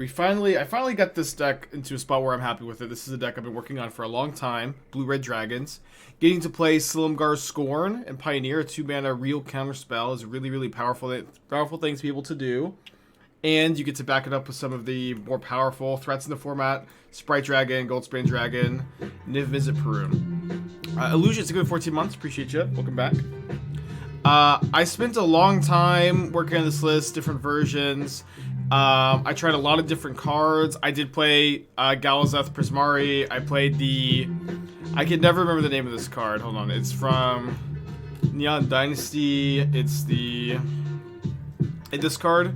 I finally got this deck into a spot where I'm happy with it. This is a deck I've been working on for a long time. Blue-red dragons. Getting to play Silumgar's Scorn and Pioneer, a 2-mana real counterspell, is a really, really powerful thing to be able to do. And you get to back it up with some of the more powerful threats in the format. Sprite Dragon, Goldspan Dragon, Niv-Mizzet, Parun. Illusion, it's a good 14 months. Appreciate you. Welcome back. I spent a long time working on this list, different versions. I tried a lot of different cards. I did play Galazeth Prismari. I played the... I can never remember the name of this card. Hold on. It's from Neon Dynasty. It's the... this card.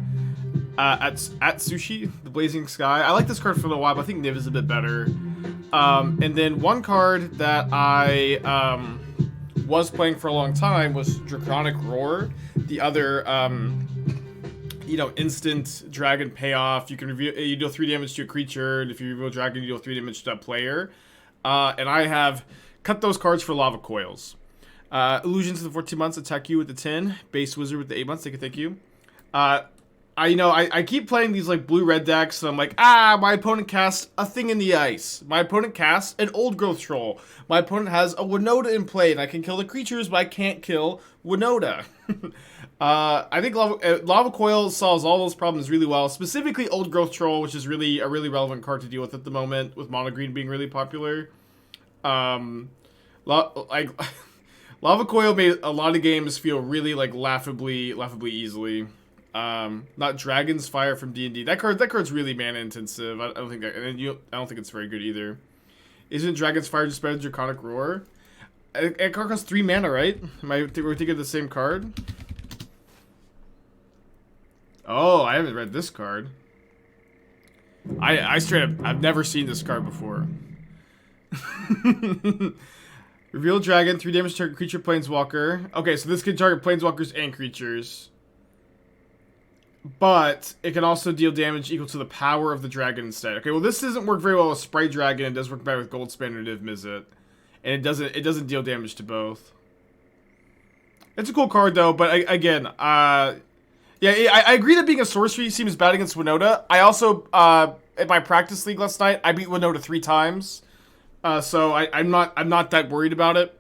At Sushi, the Blazing Sky. I like this card for a little while, but I think Niv is a bit better. And then one card that I was playing for a long time was Draconic Roar. The other, you know, instant dragon payoff. You can reveal, you deal 3 damage to a creature, and if you reveal a dragon, you deal 3 damage to that player. And I have cut those cards for Lava Coils. Illusions in the 14 months, attack you with the 10. Base Wizard with the 8 months, thank you. I keep playing these like blue-red decks, and I'm like, my opponent casts a thing in the ice. My opponent casts an Old Growth Troll. My opponent has a Winota in play, and I can kill the creatures, but I can't kill Winota. I think Lava Coil solves all those problems really well. Specifically, Old Growth Troll, which is really a really relevant card to deal with at the moment, with Mono Green being really popular. Lava Coil made a lot of games feel really like laughably easily. Not Dragon's Fire from D&D. That card's really mana intensive. I don't think it's very good either. Isn't Dragon's Fire just better than Draconic Roar? That card costs 3 mana, right? We're thinking of the same card? Oh, I haven't read this card. I straight up, I've never seen this card before. Reveal Dragon, 3 damage to target creature, planeswalker. Okay, so this can target planeswalkers and creatures. But it can also deal damage equal to the power of the dragon instead. Okay, well this doesn't work very well with Sprite Dragon. It does work better with Goldspan or Niv-Mizzet. And it doesn't deal damage to both. It's a cool card though, but again, yeah, I agree that being a sorcery seems bad against Winota. I also, in my practice league last night, I beat Winota 3 times. So I'm not that worried about it.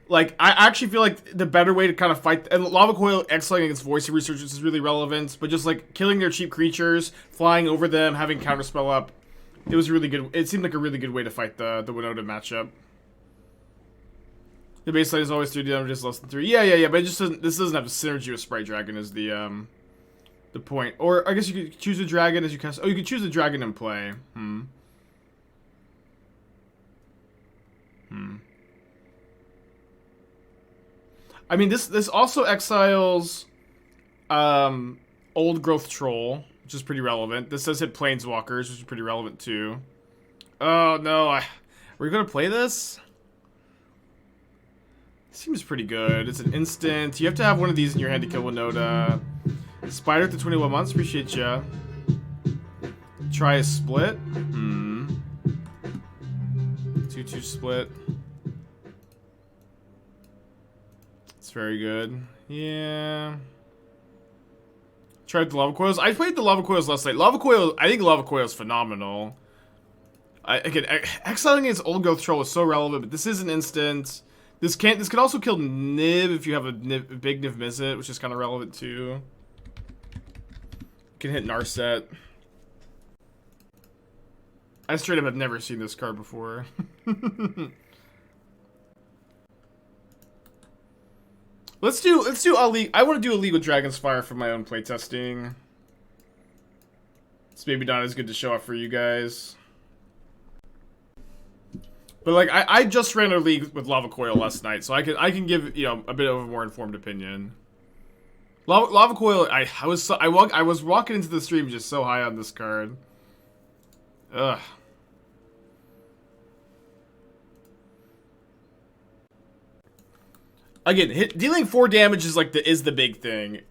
Like, I actually feel like the better way to kind of fight... And Lava Coil exiling against Voice of Resurgence is really relevant. But just, like, killing their cheap creatures, flying over them, having Counterspell up. It was really good. It seemed like a really good way to fight the Winota matchup. The baseline is always 3 damage, less than 3. Yeah. But it just doesn't... This doesn't have a synergy with Sprite Dragon is the point. Or, I guess you could choose a dragon as you cast... Oh, you could choose a dragon in play. I mean, this also exiles Old Growth Troll, which is pretty relevant. This does hit Planeswalkers, which is pretty relevant too. Oh, no. Are we going to play this? Seems pretty good. It's an instant. You have to have one of these in your hand to kill Winota. Spider at the 21 months. Appreciate ya. Try a split. 2/2 split. It's very good. Yeah. Tried the Lava Coils. I played the Lava Coils last night. I think Lava Coil is phenomenal. Again, exiling against Old Growth Troll is so relevant, but this is an instant. This can also kill Niv if you have a big Niv-Mizzet, which is kind of relevant too. You can hit Narset. I straight up have never seen this card before. Let's do a league. I want to do a league with Dragon's Fire for my own playtesting. It's maybe not as good to show off for you guys. But like I just ran a league with Lava Coil last night, so I can give, you know, a bit of a more informed opinion. Lava Coil, I was walking into the stream just so high on this card. Ugh. Again, dealing 4 damage is like the big thing.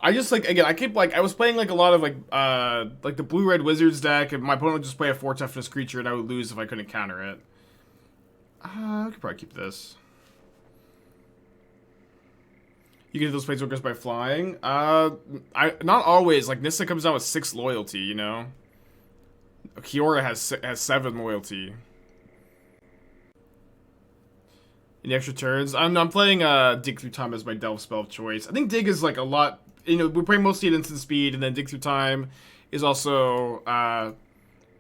I just like, again, I was playing like a lot of like the blue-red wizards deck, and my opponent would just play a 4 toughness creature, and I would lose if I couldn't counter it. I could probably keep this. You get those planeswalkers by flying. Not always. Like Nissa comes out with 6 loyalty. You know. Kiora has 7 loyalty. Any extra turns? I'm playing Dig Through Time as my Delve spell of choice. I think Dig is like a lot. You know, we're playing mostly at instant speed, and then Dig Through Time is also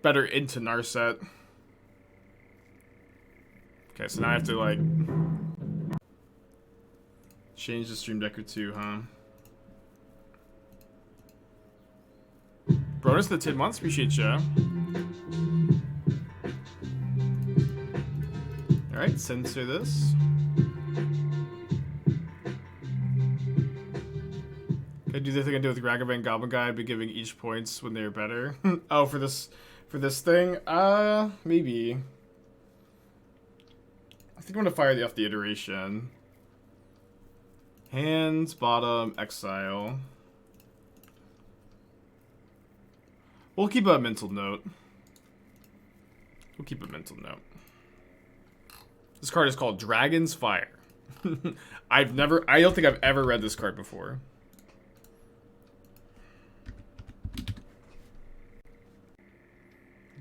better into Narset. Okay, so now I have to like change the stream deck or two, huh? Bonus the 10 months, appreciate ya. Alright, censor this. Can I do the thing I did with Ragavan Goblin Guide, be giving each points when they're better? Oh, for this thing? Maybe. I think I'm gonna fire off the iteration. Hands, bottom, exile. We'll keep a mental note. This card is called Dragon's Fire. I don't think I've ever read this card before.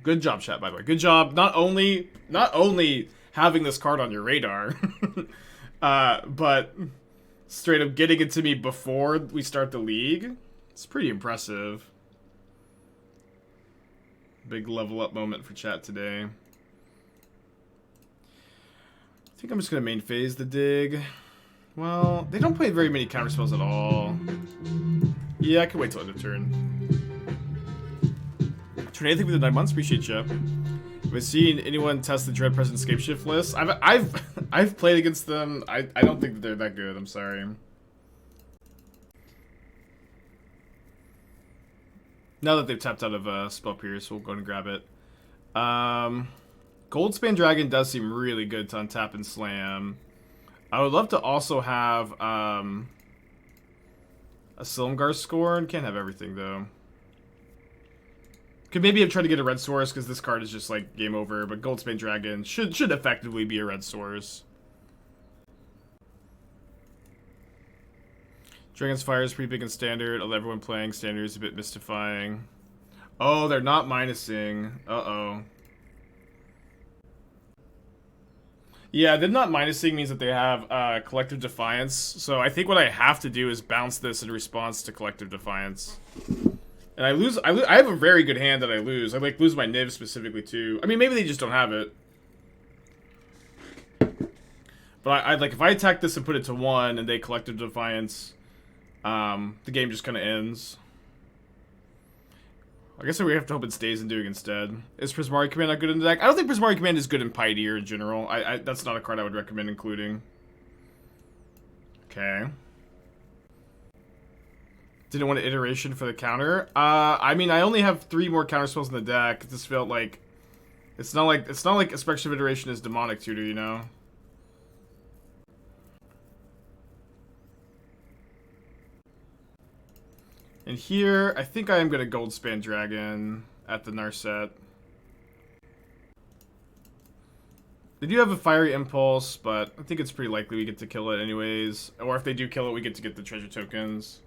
Good job, chat, by the way. Good job. Not only having this card on your radar, but straight up getting it to me before we start the league. It's pretty impressive. Big level up moment for chat today. I think I'm just gonna main phase the dig. Well, they don't play very many counter spells at all. Yeah, I can wait till end of turn. Turn anything within 9 months, appreciate you. Have I seen anyone test the Dread Present Escape Shift list? I've played against them. I don't think that they're that good, I'm sorry. Now that they've tapped out of Spell Pierce, we'll go and grab it. Goldspan Dragon does seem really good to untap and slam. I would love to also have a Silumgar Scorn. Can't have everything though. Could maybe have tried to get a red source because this card is just like game over. But Goldspan Dragon should effectively be a red source. Dragon's Fire is pretty big in Standard. Although everyone playing Standard is a bit mystifying. Oh, they're not minusing. Uh-oh. Yeah, them not minusing means that they have Collective Defiance. So I think what I have to do is bounce this in response to Collective Defiance. And I lose. I have a very good hand that I lose. I like lose my Niv specifically too. I mean, maybe they just don't have it. But I like if I attack this and put it to 1 and they Collective Defiance, the game just kind of ends. I guess we have to hope it stays in doing instead. Is Prismari Command not good in the deck? I don't think Prismari Command is good in Pioneer in general. That's not a card I would recommend including. Okay. Didn't want an iteration for the counter. I mean, I only have 3 more counter spells in the deck. It just felt like it's not like Expressive Iteration is Demonic Tutor, you know. And here, I think I am going to Goldspan Dragon at the Narset. They do have a Fiery Impulse, but I think it's pretty likely we get to kill it anyways. Or if they do kill it, we get to get the treasure tokens.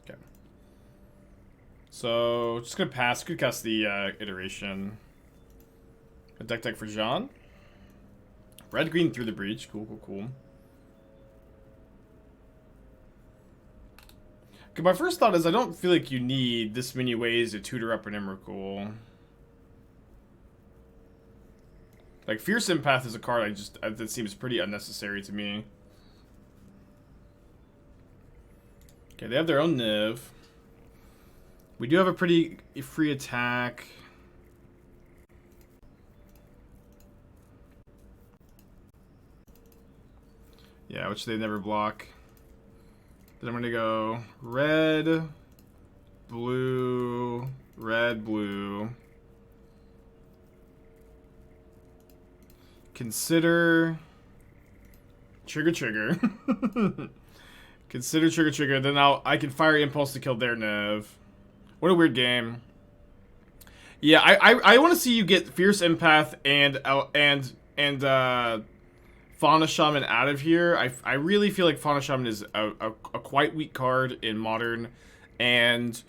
Okay. So, just going to pass. Could cast the iteration. A deck for Jean. Red-green through the breach. Cool, cool, cool. Okay, my first thought is I don't feel like you need this many ways to tutor up an Emrakul. Like, Fierce Empath is a card that seems pretty unnecessary to me. Okay, they have their own Niv. We do have a pretty free attack. Yeah, which they never block. Then I'm going to go red, blue, red, blue. Consider trigger. Consider trigger. Then I can fire Impulse to kill their Niv. What a weird game. Yeah, I want to see you get Fierce Empath and Fauna Shaman out of here. I really feel like Fauna Shaman is a quite weak card in Modern, and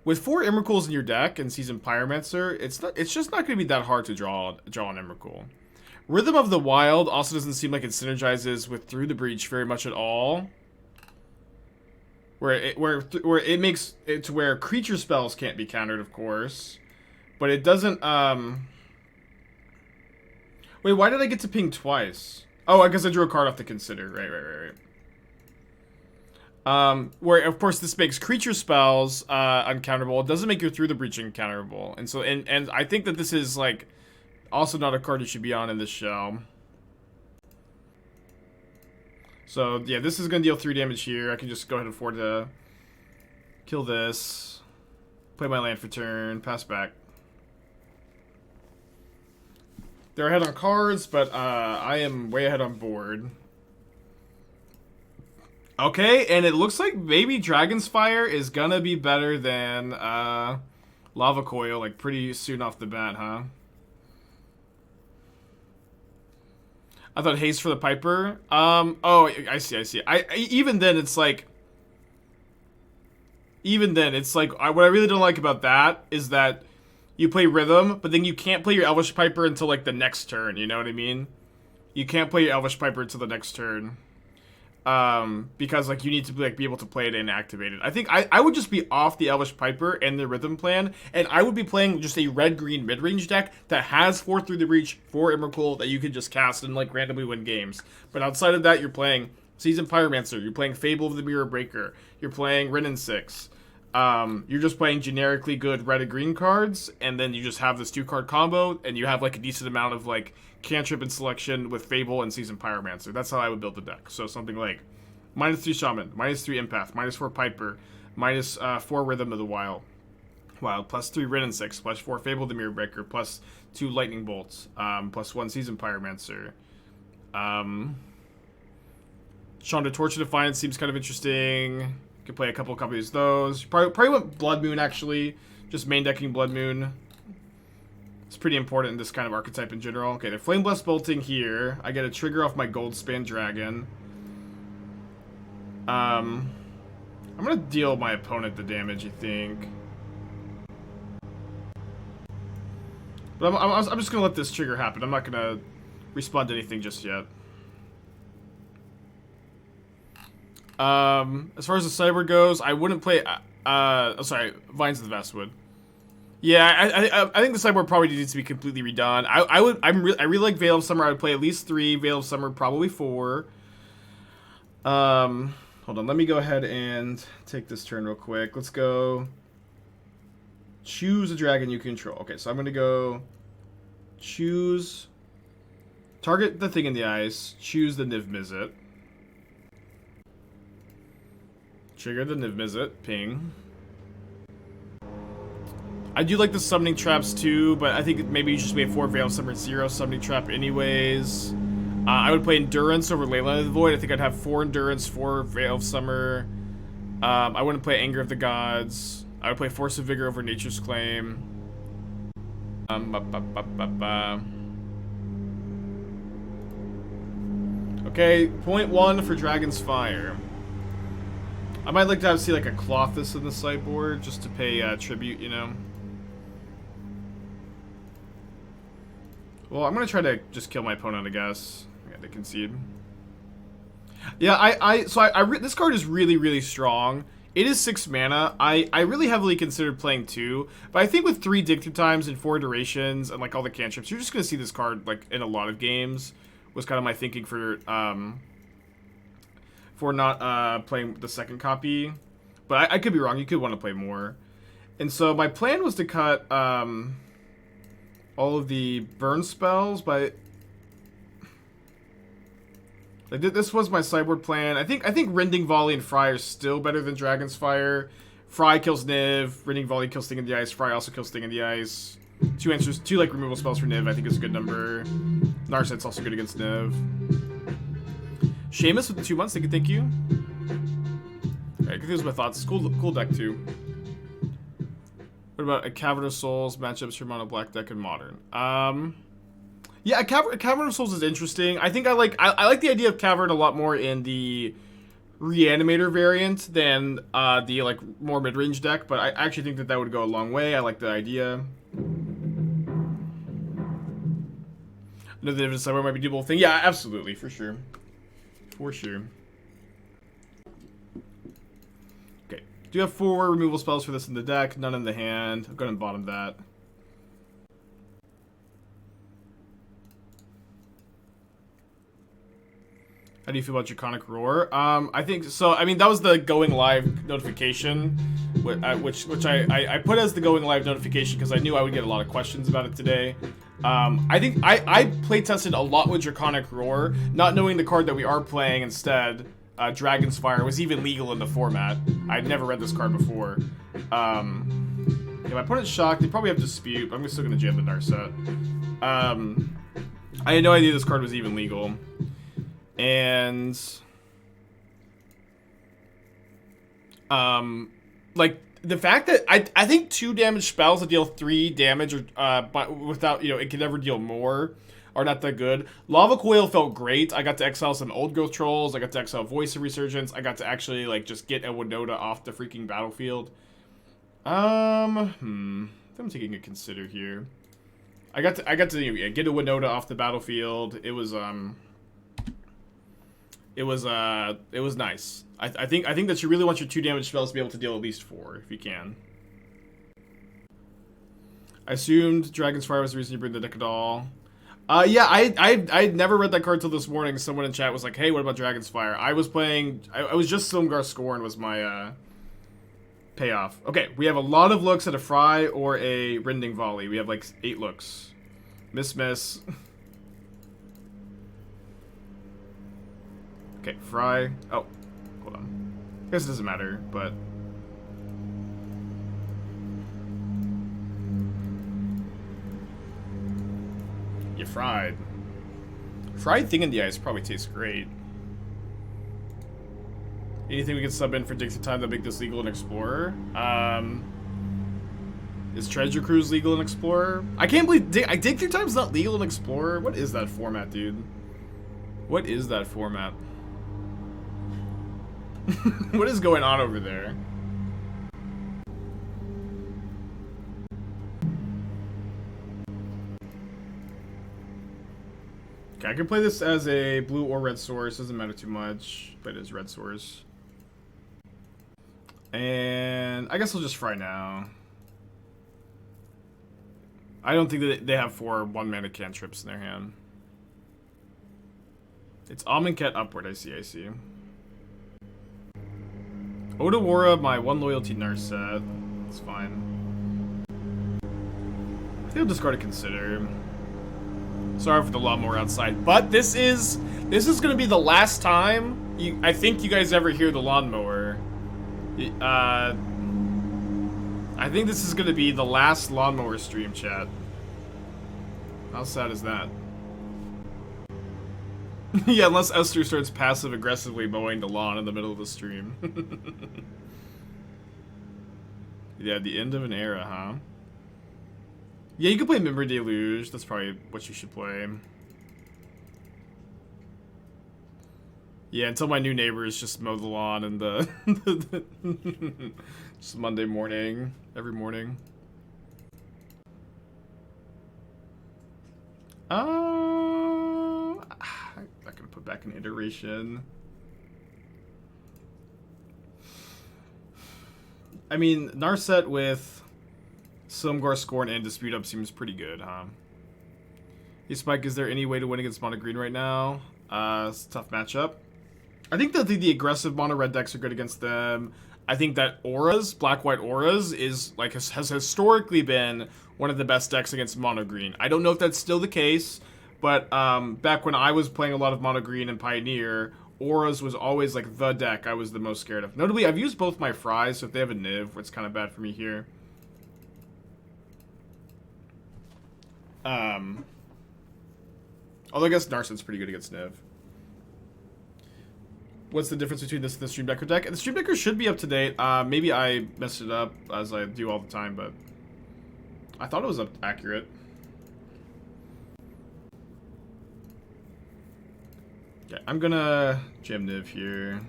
with 4 Emrakuls in your deck and Seasoned Pyromancer, it's just not going to be that hard to draw an Emrakul. Rhythm of the Wild also doesn't seem like it synergizes with Through the Breach very much at all. Where it makes it to where creature spells can't be countered, of course. But it doesn't, Wait, why did I get to ping twice? Oh, I guess I drew a card off to consider. Right. Where, of course, this makes creature spells, uncounterable. It doesn't make your Through the Breach uncounterable. And so, and I think that this is, like, also not a card you should be on in this show. So, yeah, this is going to deal 3 damage here. I can just go ahead and afford to kill this. Play my land for turn. Pass back. They're ahead on cards, but I am way ahead on board. Okay, and it looks like maybe Dragon's Fire is going to be better than Lava Coil, like, pretty soon off the bat, huh? I thought Haste for the Piper. Oh, I see. Even then, it's like... What I really don't like about that is that you play Rhythm, but then you can't play your Elvish Piper until, like, the next turn, you know what I mean? You can't play your Elvish Piper until the next turn. Because, like, you need to, like, be able to play it and activate it. I think I would just be off the Elvish Piper and the Rhythm plan, and I would be playing just a red-green mid-range deck that has 4 Through the Breach, 4 Emrakul that you can just cast and, like, randomly win games. But outside of that, you're playing Seasoned Pyromancer, you're playing Fable of the Mirror Breaker, you're playing Rending 6. You're just playing generically good red and green cards, and then you just have this 2-card combo, and you have, like, a decent amount of, like, cantrip and selection with Fable and Seasoned Pyromancer. That's how I would build the deck. So something like -3 Shaman, -3 Empath, -4 Piper, -4 Rhythm of the Wild, +3 Rending 6, +4 Fable the Mirror Breaker, +2 Lightning Bolts, +1 Seasoned Pyromancer. Chandra Torch of Defiance seems kind of interesting. Could play a couple copies of those. Probably went Blood Moon, actually. Just main decking Blood Moon. It's pretty important in this kind of archetype in general. Okay, they're Flame Blast bolting here. I get a trigger off my Goldspan Dragon. I'm gonna deal my opponent the damage, I think. But I'm just gonna let this trigger happen. I'm not gonna respond to anything just yet. As far as the sideboard goes, I wouldn't play, sorry, Vines of the Vastwood. Yeah, I think the sideboard probably needs to be completely redone. I really like Veil of Summer. I would play at least 3, Veil of Summer probably 4. Hold on, let me go ahead and take this turn real quick. Let's go choose a dragon you control. Okay, so I'm gonna go choose, target the thing in the ice, choose the Niv-Mizzet. Trigger the Niv-Mizzet, ping. I do like the summoning traps too, but I think maybe you should wait 4 Veil of Summer 0 summoning trap anyways. I would play Endurance over Leyline of the Void. I think I'd have 4 Endurance, 4 Veil of Summer. I wouldn't play Anger of the Gods. I would play Force of Vigor over Nature's Claim. Okay, .1 for Dragon's Fire. I might like to see like a Clothis in the sideboard just to pay tribute, you know. Well, I'm gonna try to just kill my opponent, I guess. I got to concede. Yeah, this card is really strong. It is 6 mana. I really heavily considered playing 2, but I think with 3 Dig Through Times and 4 Durations and like all the cantrips, you're just gonna see this card like in a lot of games. Was kind of my thinking for not playing the second copy, but I could be wrong. You could want to play more. And so my plan was to cut all of the burn spells, but like this was my sideboard plan. I think Rending Volley and Fry are still better than Dragon's Fire. Fry kills Niv, Rending Volley kills Sting in the Ice, Fry also kills Sting in the Ice. 2 answers, 2 like removal spells for Niv I think is a good number. Narset's also good against Niv. Seamus with the 2 months, thank you. Alright, confused my thoughts. Cool deck too. What about a Cavern of Souls, matchups for mono black deck and modern? Yeah, Cavern of Souls is interesting. I think I like the idea of Cavern a lot more in the Reanimator variant than the like more mid-range deck, but I actually think that would go a long way. I like the idea. Another different side might be doable thing. Yeah, absolutely, for sure. For sure. Okay. Do you have 4 removal spells for this in the deck? None in the hand. I'm going to bottom that. How do you feel about Draconic Roar? I think so. I mean, that was the going live notification, which I put as the going live notification because I knew I would get a lot of questions about it today. I think I play tested a lot with Draconic Roar, not knowing the card that we are playing instead, Dragon's Fire, was even legal in the format. I'd never read this card before. If my opponent's shocked, they probably have Dispute, but I'm still going to jam the Narset. I had no idea this card was even legal. And like the fact that I think 2 damage spells that deal 3 damage or but without, you know, it can never deal more are not that good. Lava Coil felt great. I got to exile some old growth trolls, I got to exile Voice of Resurgence, I got to actually like just get a Winota off the freaking battlefield. I'm taking a consider here. I got to you know, get a Winota off the battlefield. It was nice. I think that you really want your 2 damage spells to be able to deal at least 4 if you can. I assumed Dragon's Fire was the reason you bring the deck at all. Yeah, I never read that card till this morning. Someone in chat was like, "Hey, what about Dragon's Fire?" I was playing. I was just Silumgar Scorn was my payoff. Okay, we have a lot of looks at a Fry or a Rending Volley. We have like 8 looks. Miss. Okay, Fry. Oh, hold on. I guess it doesn't matter, but... You fried. Fried Thing in the Ice probably tastes great. Anything we can sub in for Dixie Time that make this legal in Explorer? Is Treasure Cruise legal in Explorer? I can't believe Dig Through Time's not legal in Explorer? What is that format, dude? What is that format? What is going on over there? Okay, I can play this as a blue or red source. Doesn't matter too much, but it is red source. And I guess I'll just Fry now. I don't think that they have 4 1-mana cantrips in their hand. It's Amonkhet Upward, I see. Otawara, my 1 loyalty Narset. That's fine. I think I'll discard a Consider. Sorry for the lawnmower outside, but this is gonna be the last time I think you guys ever hear the lawnmower. I think this is gonna be the last lawnmower stream, chat. How sad is that? Yeah, unless Esther starts passive-aggressively mowing the lawn in the middle of the stream. Yeah, the end of an era, huh? Yeah, you can play Member Deluge. That's probably what you should play. Yeah, until my new neighbors just mow the lawn and the... just Monday morning. Every morning. I'm not gonna put back an iteration. I mean, Narset with Silumgar, Scorn, and Dispute Up seems pretty good, huh? Hey, Spike, is there any way to win against mono green right now? It's a tough matchup. I think that the aggressive mono red decks are good against them. I think that Auras, black-white Auras, is like has historically been one of the best decks against mono green. I don't know if that's still the case, but back when I was playing a lot of mono green and Pioneer, Auras was always like the deck I was the most scared of. Notably, I've used both my Fries, so if they have a Niv, it's kind of bad for me here. Although I guess Narset's pretty good against Niv. What's the difference between this and the Stream Decker deck? The Stream Decker should be up to date. Maybe I messed it up, as I do all the time, but I thought it was accurate. Okay, I'm gonna jam Niv here.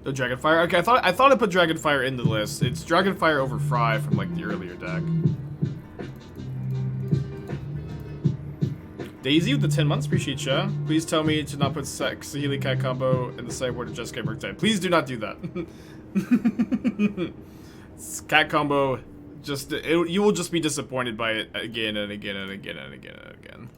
Oh, Dragonfire. Okay, I thought I put Dragonfire in the list. It's Dragonfire over Fry from like the earlier deck. Daisy with the 10 months, appreciate ya. Please tell me to not put Sahili Cat combo in the sideboard of Just Get Merc type. Please do not do that. Cat combo, you will just be disappointed by it again and again and again and again and again.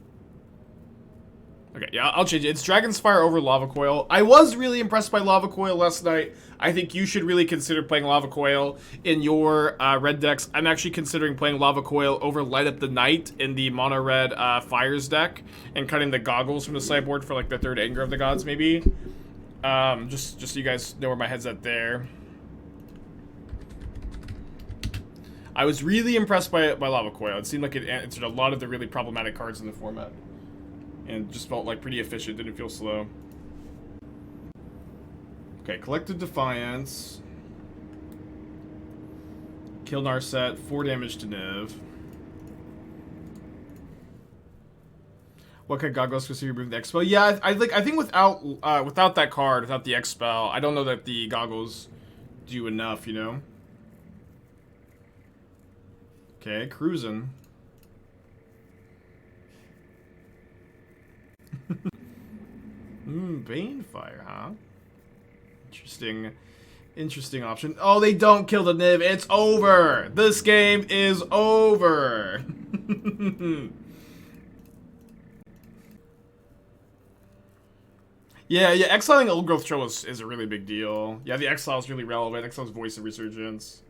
Okay, yeah, I'll change it. It's Dragon's Fire over Lava Coil. I was really impressed by Lava Coil last night. I think you should really consider playing Lava Coil in your red decks. I'm actually considering playing Lava Coil over Light Up the Night in the mono red Fires deck and cutting the goggles from the sideboard for like the third Anger of the Gods, maybe. Just so you guys know where my head's at there. I was really impressed by Lava Coil. It seemed like it answered a lot of the really problematic cards in the format. And just felt like pretty efficient, didn't feel slow. Okay, collected Defiance. Kill Narset, 4 damage to Niv. What kind of goggles because you remove the X spell? Yeah, I think without that card, without the X spell, I don't know that the goggles do enough, you know? Okay, cruising. Banefire, huh? Interesting option. Oh, they don't kill the Niv. It's over. This game is over. yeah, exiling Old Growth Troll is a really big deal. Yeah, the exile is really relevant. Exile's Voice of Resurgence.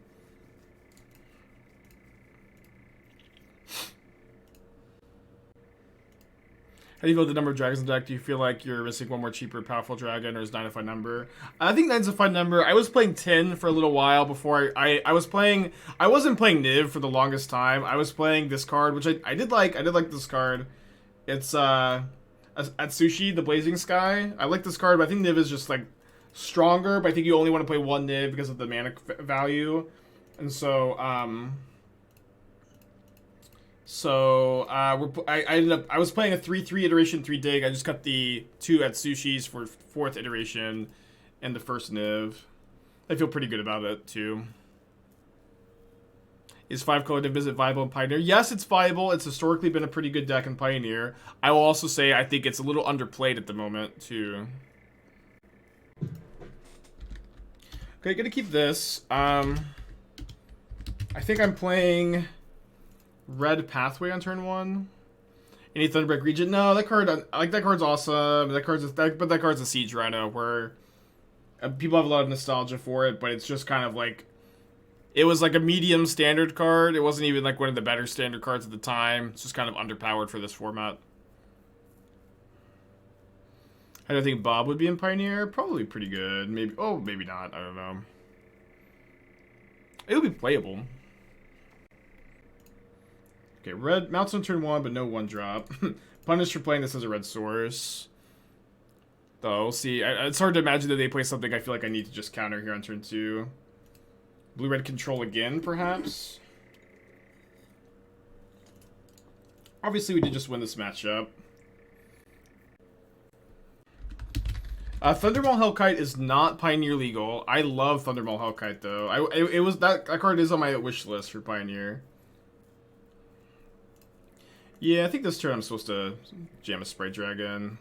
How do you feel the number of dragons in the deck? Do you feel like you're missing one more cheaper, powerful dragon, or is 9 a fine number? I think 9's a fine number. I was playing 10 for a little while before I wasn't playing Niv for the longest time. I was playing this card, which I did like. I did like this card. It's Atsushi, the Blazing Sky. I like this card, but I think Niv is just like stronger. But I think you only want to play one Niv because of the mana value, and so I was playing a 3/3 iteration 3 dig. I just cut the 2 Atsushis for 4th iteration and the first Niv. I feel pretty good about it too. Is 5-color Niv-Mizzet viable in Pioneer? Yes, it's viable. It's historically been a pretty good deck in Pioneer. I will also say I think it's a little underplayed at the moment too. Okay, gonna keep this. I think I'm playing Red Pathway on turn 1. Any Thunderbreak Regent? No, that card. I like that card's awesome. But that card's a Siege Rhino where people have a lot of nostalgia for it, but it's just kind of like it was like a medium standard card. It wasn't even like one of the better standard cards at the time. It's just kind of underpowered for this format. I don't think Bob would be in Pioneer. Probably pretty good. Maybe. Oh, maybe not. I don't know. It would be playable. Okay, red mounts on turn 1, but no 1-drop. Punished for playing this as a red source. Though, we'll see. It's hard to imagine that they play something I feel like I need to just counter here on turn 2. Blue-red control again, perhaps? Obviously, we did just win this matchup. Thundermaul Hellkite is not Pioneer legal. I love Thundermaul Hellkite, though. It was that card is on my wish list for Pioneer. Yeah, I think this turn I'm supposed to jam a Sprite Dragon.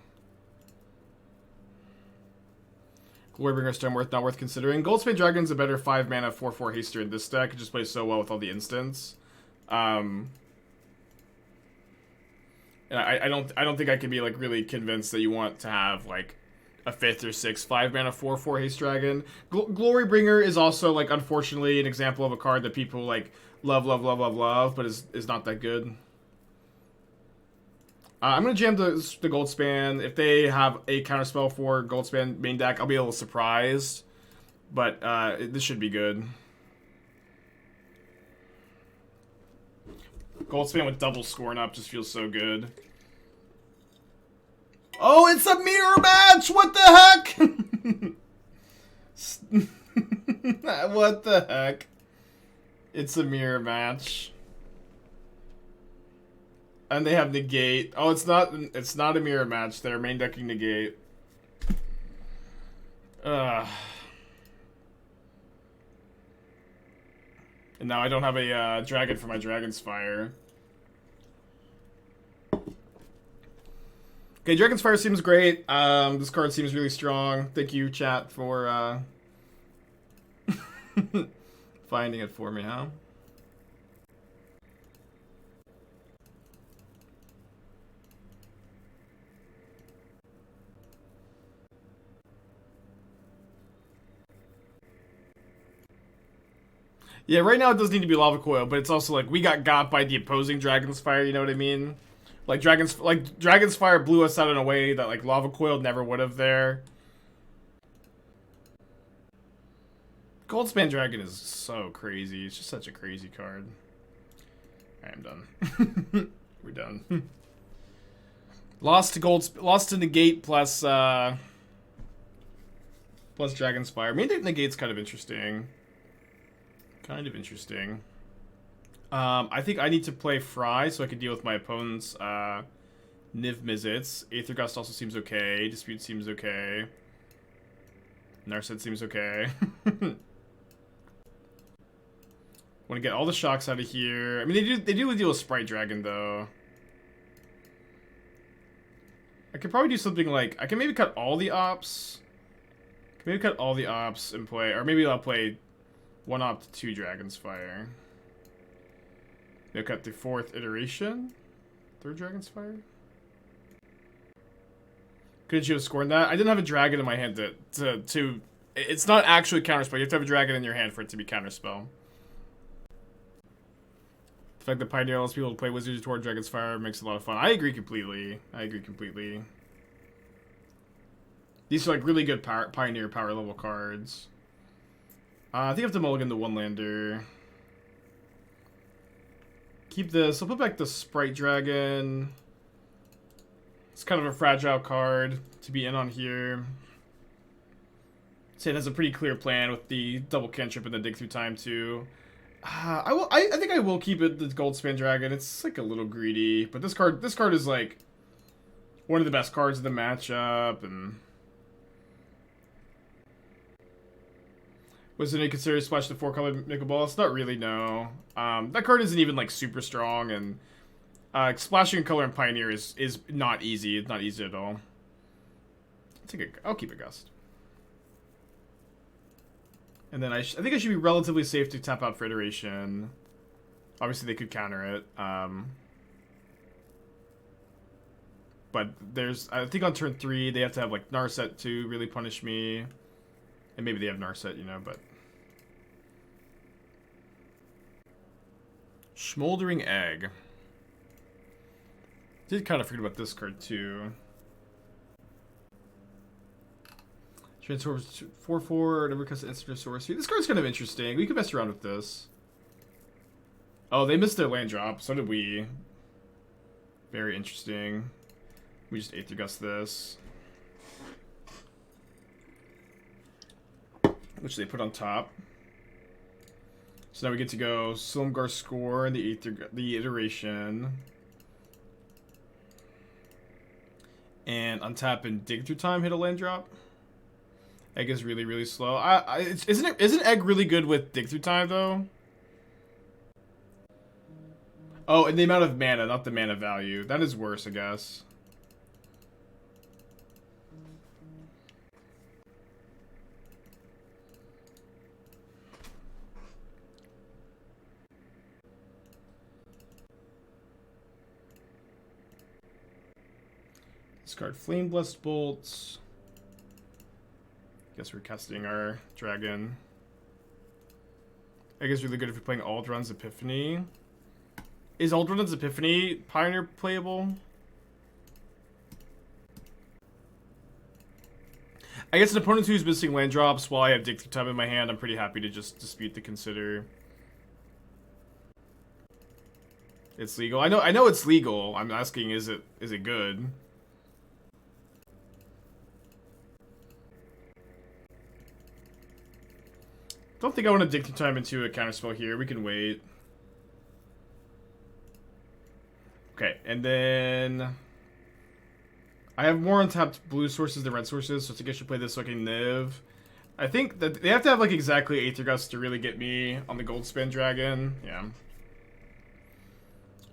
Glorybringer Stormworth, not worth considering. Goldspan Dragon's a better 5-mana 4/4 haster in this deck. It just plays so well with all the instants. And I don't think I can be like really convinced that you want to have like a 5th or 6th 5-mana 4/4 haste dragon. Glorybringer is also like unfortunately an example of a card that people like love, but is not that good. I'm going to jam the Goldspan. If they have a counterspell for Goldspan main deck, I'll be a little surprised. But this should be good. Goldspan with double Scorn up just feels so good. Oh, it's a mirror match! What the heck? What the heck? It's a mirror match. And they have negate. Oh, it's not a mirror match. They're main decking negate. And now I don't have a dragon for my Dragon's Fire. Okay, Dragon's Fire seems great. This card seems really strong. Thank you, chat, for finding it for me, huh? Yeah, right now it does need to be Lava Coil, but it's also like we got by the opposing Dragon's Fire, you know what I mean? Like Dragon's Fire blew us out in a way that like Lava Coil never would have there. Goldspan Dragon is so crazy. It's just such a crazy card. Alright, I'm done. We're done. Lost to negate plus Dragon's Fire. Maybe negate's kind of interesting. I think I need to play Fry so I can deal with my opponent's Niv-Mizzets. Aether Gust also seems okay. Dispute seems okay. Narset seems okay. Want to get all the shocks out of here. I mean, they do deal with Sprite Dragon though. I could probably do something like I can maybe cut all the ops. And play, or maybe I'll play 1 op to 2 Dragon's Fire. They'll cut the 4th iteration. 3rd Dragon's Fire. Couldn't you have scored that? I didn't have a dragon in my hand to it's not actually counterspell. You have to have a dragon in your hand for it to be counterspell. The fact that Pioneer allows people to play Wizards toward Dragon's Fire makes it a lot of fun. I agree completely. These are like really good Pioneer power level cards. I think I have to mulligan the 1-lander. Keep this. I'll put back the Sprite Dragon. It's kind of a fragile card to be in on here. So it has a pretty clear plan with the double cantrip and the dig through time too. I think I will keep it the Goldspan Dragon. It's like a little greedy, but this card is like one of the best cards of the matchup. And was it a considered splash the 4-color Nickel Ball? It's not really, no. That card isn't even like super strong, and splashing color in Pioneer is not easy. It's not easy at all. I'll keep a Gust. And then I think I should be relatively safe to tap out for iteration. Obviously they could counter it. But I think on turn 3 they have to have like Narset to really punish me. And maybe they have Narset, you know, but Smoldering Egg. Did kind of forget about this card too. Transforms 4/4, never cuts instant sorcery. This card's kind of interesting. We could mess around with this. Oh, they missed their land drop. So did we. Very interesting. We just Aether Gust this. Which they put on top. So now we get to go Silumgar Scorn, the iteration. And untap and dig through time, hit a land drop. Egg is really, really slow. Isn't Egg really good with dig through time though? Oh, and the amount of mana, not the mana value. That is worse, I guess. Discard Flame Blessed Bolts. Guess we're casting our dragon. Egg is really good if you're playing Aldron's Epiphany. Is Aldron's Epiphany Pioneer playable? I guess an opponent who's missing land drops while I have Dig Through Time in my hand, I'm pretty happy to just dispute the consider. It's legal. I know it's legal. I'm asking, is it good? Don't think I want to Dig Through Time into a counterspell here. We can wait. Okay, And then I have more untapped blue sources than red sources, so I think I should play this like a Niv. I think that they have to have like exactly Aether Gust to really get me on the Goldspan Dragon. Yeah.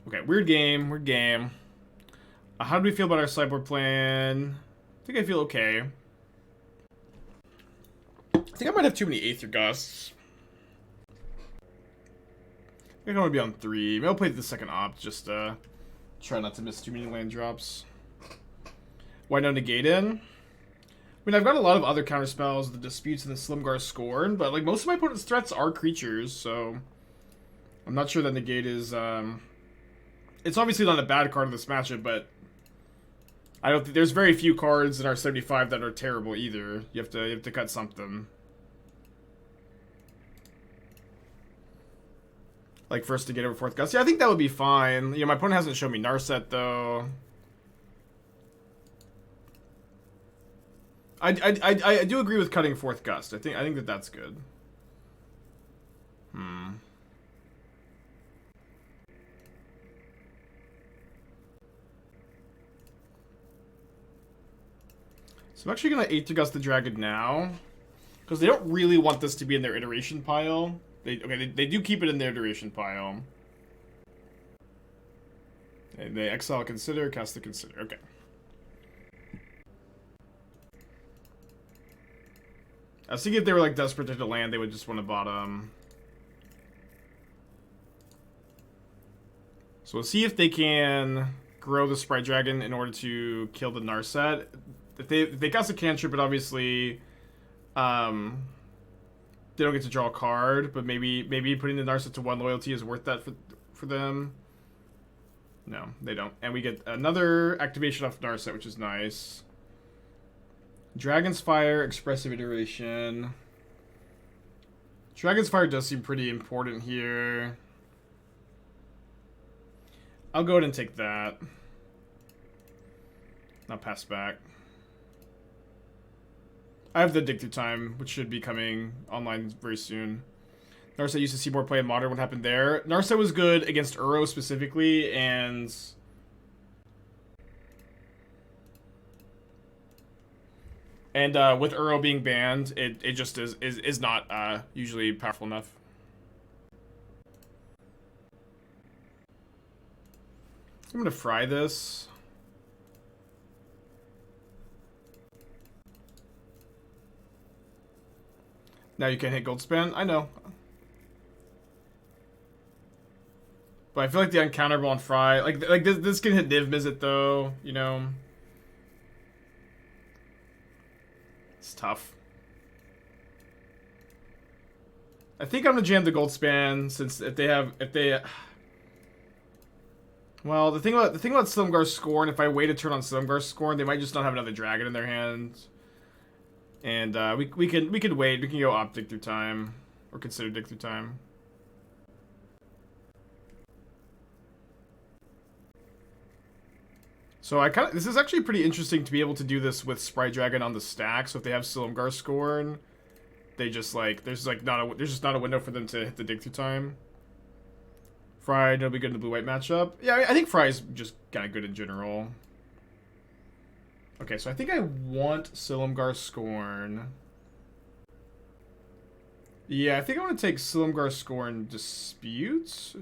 Okay, weird game, weird game. How do we feel about our sideboard plan? I think I feel okay. I think I might have too many Aether Gusts. I think I want to be on 3. Maybe I'll play the second op, just try not to miss too many land drops. Why no negate in? I mean, I've got a lot of other counter spells, the Disputes and the Silumgar Scorn, but like most of my opponent's threats are creatures, so I'm not sure that negate is. It's obviously not a bad card in this matchup, but I don't think there's very few cards in our 75 that are terrible either. You have to cut something. Like first to get over fourth gust. Yeah, I think that would be fine. You know, my opponent hasn't shown me Narset though. I do agree with cutting fourth gust. I think that that's good. So I'm actually gonna Aether Gust the Dragon now, because they don't really want this to be in their iteration pile. They do keep it in their iteration pile. And they exile consider, cast the consider. Okay. I was thinking if they were like desperate to land, they would just want to bottom. So we'll see if they can grow the Sprite Dragon in order to kill the Narset. If they cast a cantrip, but obviously, they don't get to draw a card. But maybe putting the Narset to 1 loyalty is worth that for them. No, they don't. And we get another activation off Narset, which is nice. Dragon's Fire, Expressive Iteration. Dragon's Fire does seem pretty important here. I'll go ahead and take that. Not pass back. I have the Dig Through Time, which should be coming online very soon. Narset used to see more play in Modern. What happened there? Narset was good against Uro specifically, and with Uro being banned, it just is not usually powerful enough. I'm gonna fry this. Now you can't hit Goldspan? I know. But I feel like the uncounterable on Fry... Like this can hit Niv-Mizzet though, you know? It's tough. I think I'm gonna jam the Goldspan, since if they... Well, the thing about Silumgar's Scorn, if I wait a turn on Silumgar's Scorn, they might just not have another dragon in their hand. And we could wait. We can go opt Dig Through Time, or consider Dig Through Time. So this is actually pretty interesting to be able to do this with Sprite Dragon on the stack. So if they have Silumgar Scorn, they just like there's just not a window for them to hit the Dig Through Time. Fry, it'll be good in the blue-white matchup. Yeah, I think Fry's just kind of good in general. Okay, so I think I want Silumgar Scorn. Yeah, I think I want to take Silumgar Scorn Disputes.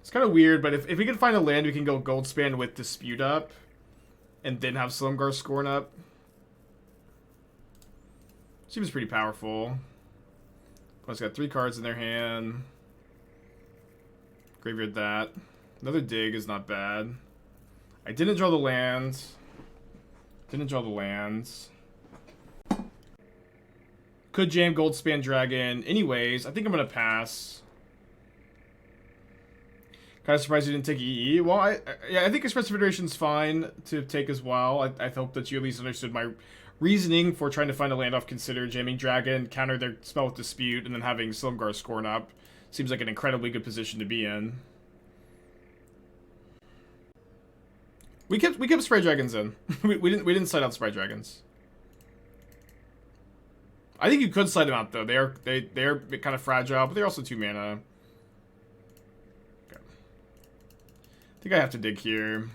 It's kind of weird, but if we can find a land, we can go Goldspan with Dispute up, and then have Silumgar Scorn up. Seems pretty powerful. Plus, got 3 cards in their hand. Graveyard that. Another dig is not bad. I didn't draw the lands. Could jam Goldspan Dragon. Anyways, I think I'm going to pass. Kind of surprised you didn't take EE. Well, I think Expressive Iteration's fine to take as well. I hope that you at least understood my reasoning for trying to find a land off Consider, jamming Dragon, counter their spell with Dispute, and then having Silumgar Scorn up. Seems like an incredibly good position to be in. We kept Sprite Dragons in. we didn't slide out Sprite Dragons. I think you could slide them out though. They are kind of fragile, but they're also 2 mana. Okay. think I have to dig here.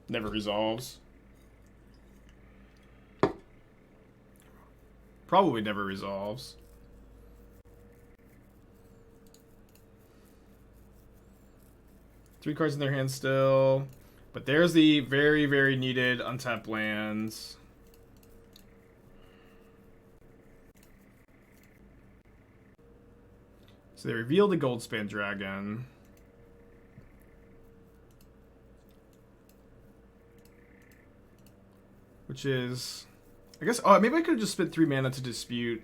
Never resolves. Probably never resolves. Three cards in their hand still. But there's the very, very needed untapped lands. So they reveal the Goldspan Dragon. Which is... I guess... Oh, maybe I could have just spent 3 mana to dispute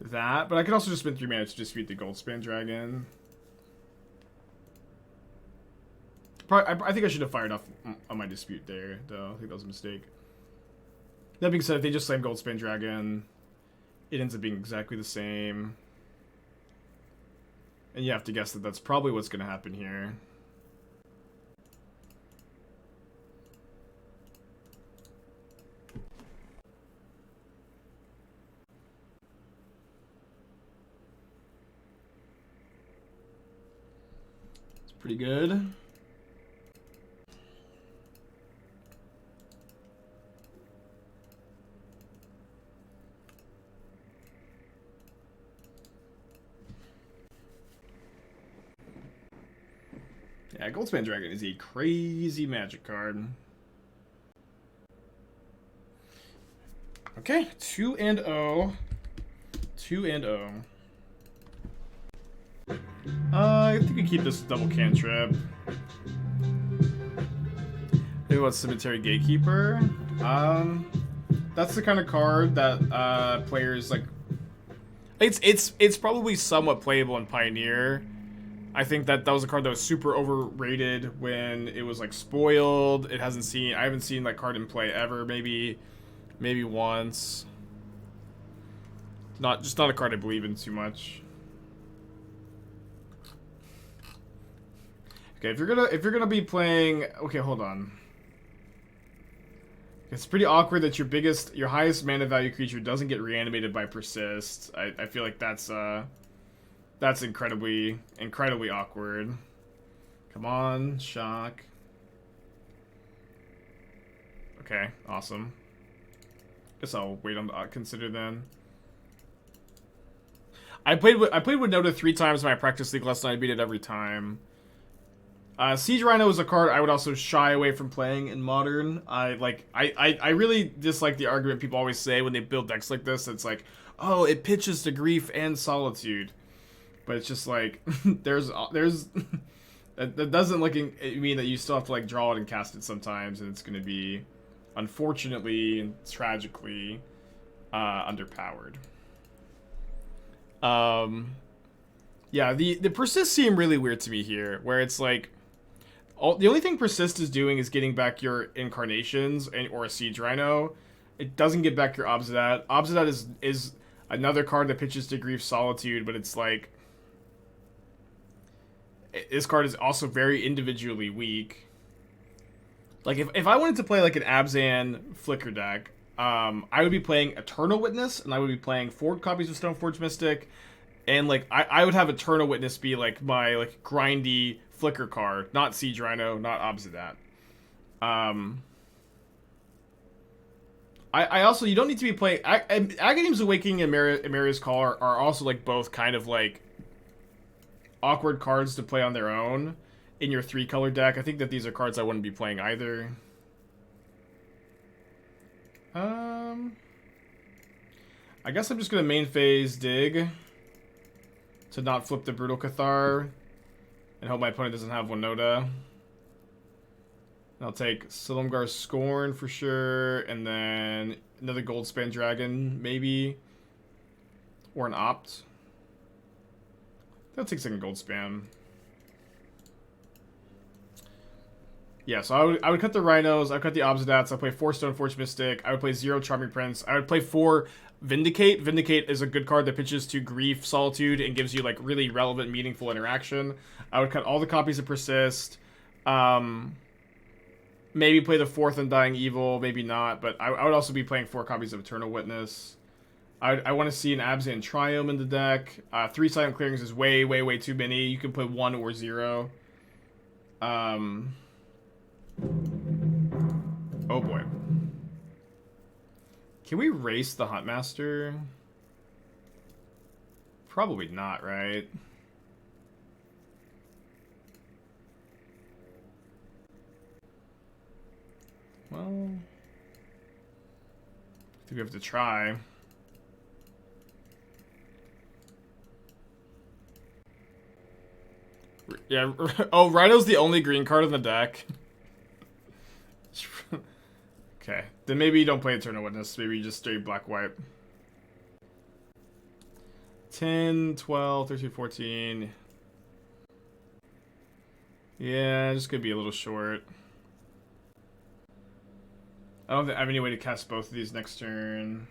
that. But I could also just spend 3 mana to dispute the Goldspan Dragon. I think I should have fired off on my dispute there, though. I think that was a mistake. That being said, if they just slam Goldspan Dragon, it ends up being exactly the same. And you have to guess that that's probably what's going to happen here. It's pretty good. Yeah, Goldspan Dragon is a crazy magic card. Okay, 2-0. 2-0. I think we keep this double cantrip. Maybe what, Cemetery Gatekeeper? That's the kind of card that players like. It's probably somewhat playable in Pioneer. I think that was a card that was super overrated when it was like spoiled. I haven't seen that card in play ever. Maybe once. Just not a card I believe in too much. Okay, if you're gonna be playing, okay, hold on. It's pretty awkward that your highest mana value creature doesn't get reanimated by Persist. I feel like that's incredibly awkward. Come on, shock. Okay, awesome. Guess I'll wait on the consider then. I played with Noda 3 times in my practice league last night. I beat it every time. Siege Rhino is a card I would also shy away from playing in Modern. I really dislike the argument people always say when they build decks like this. It's like, oh, it pitches to Grief and Solitude. But it's just like, there's that doesn't mean that you still have to like draw it and cast it sometimes, and it's going to be, unfortunately and tragically, underpowered. Yeah, the Persist seem really weird to me here, where it's like, the only thing Persist is doing is getting back your Incarnations or a Siege Rhino. It doesn't get back your Obsidat. Obsidat is another card that pitches to Grief Solitude, but it's like, this card is also very individually weak. Like, if I wanted to play like an Abzan Flicker deck, I would be playing Eternal Witness, and I would be playing 4 copies of Stoneforge Mystic, and like I would have Eternal Witness be like my like grindy Flicker card, not Siege Rhino, not Obsidat. I also, you don't need to be playing Aghanim's Awakening and Emeria's Call are also like both kind of like awkward cards to play on their own in your 3-color deck. I think that these are cards I wouldn't be playing either. I guess I'm just gonna main phase Dig to not flip the Brutal Cathar and hope my opponent doesn't have one Noda. And I'll take Silumgar Scorn for sure, and then another Goldspan Dragon maybe, or an Opt. I'll take second Goldspan. Yeah, so I would cut the Rhinos, I'd cut the Obsidats, I'd play 4 Stoneforge Mystic, I would play 0 Charming Prince, I would play 4 Vindicate. Vindicate is a good card that pitches to Grief, Solitude, and gives you like really relevant, meaningful interaction. I would cut all the copies of Persist. Maybe play the 4th Undying Evil, maybe not, but I would also be playing 4 copies of Eternal Witness. I want to see an Abzan Triome in the deck. 3 Silent Clearings is way, way, way too many. You can put 1 or 0. Oh boy. Can we race the Huntmaster? Probably not, right? Well, I think we have to try. Yeah. Oh, Rhino's the only green card in the deck. Okay. Then maybe you don't play Eternal Witness. Maybe you just straight black-white. 10, 12, 13, 14. Yeah, just gonna be a little short. I don't think I have any way to cast both of these next turn.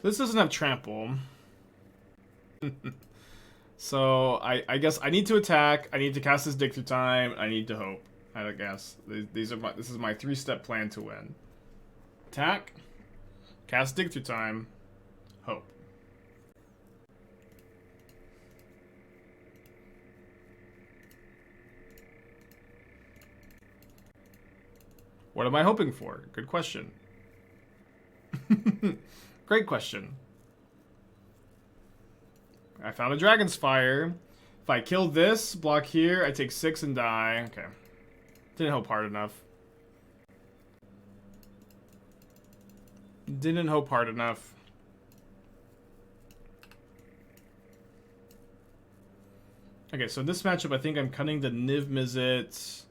This doesn't have trample. So I guess I need to attack, I need to cast this Dig Through Time, I need to hope. I guess. This is my 3-step plan to win. Attack, cast Dig Through Time, hope. What am I hoping for? Good question. Great question. I found a Dragon's Fire. If I kill this, block here, I take 6 and die. Okay. Didn't hope hard enough. Didn't hope hard enough. Okay, so in this matchup, I think I'm cutting the Niv-Mizzet.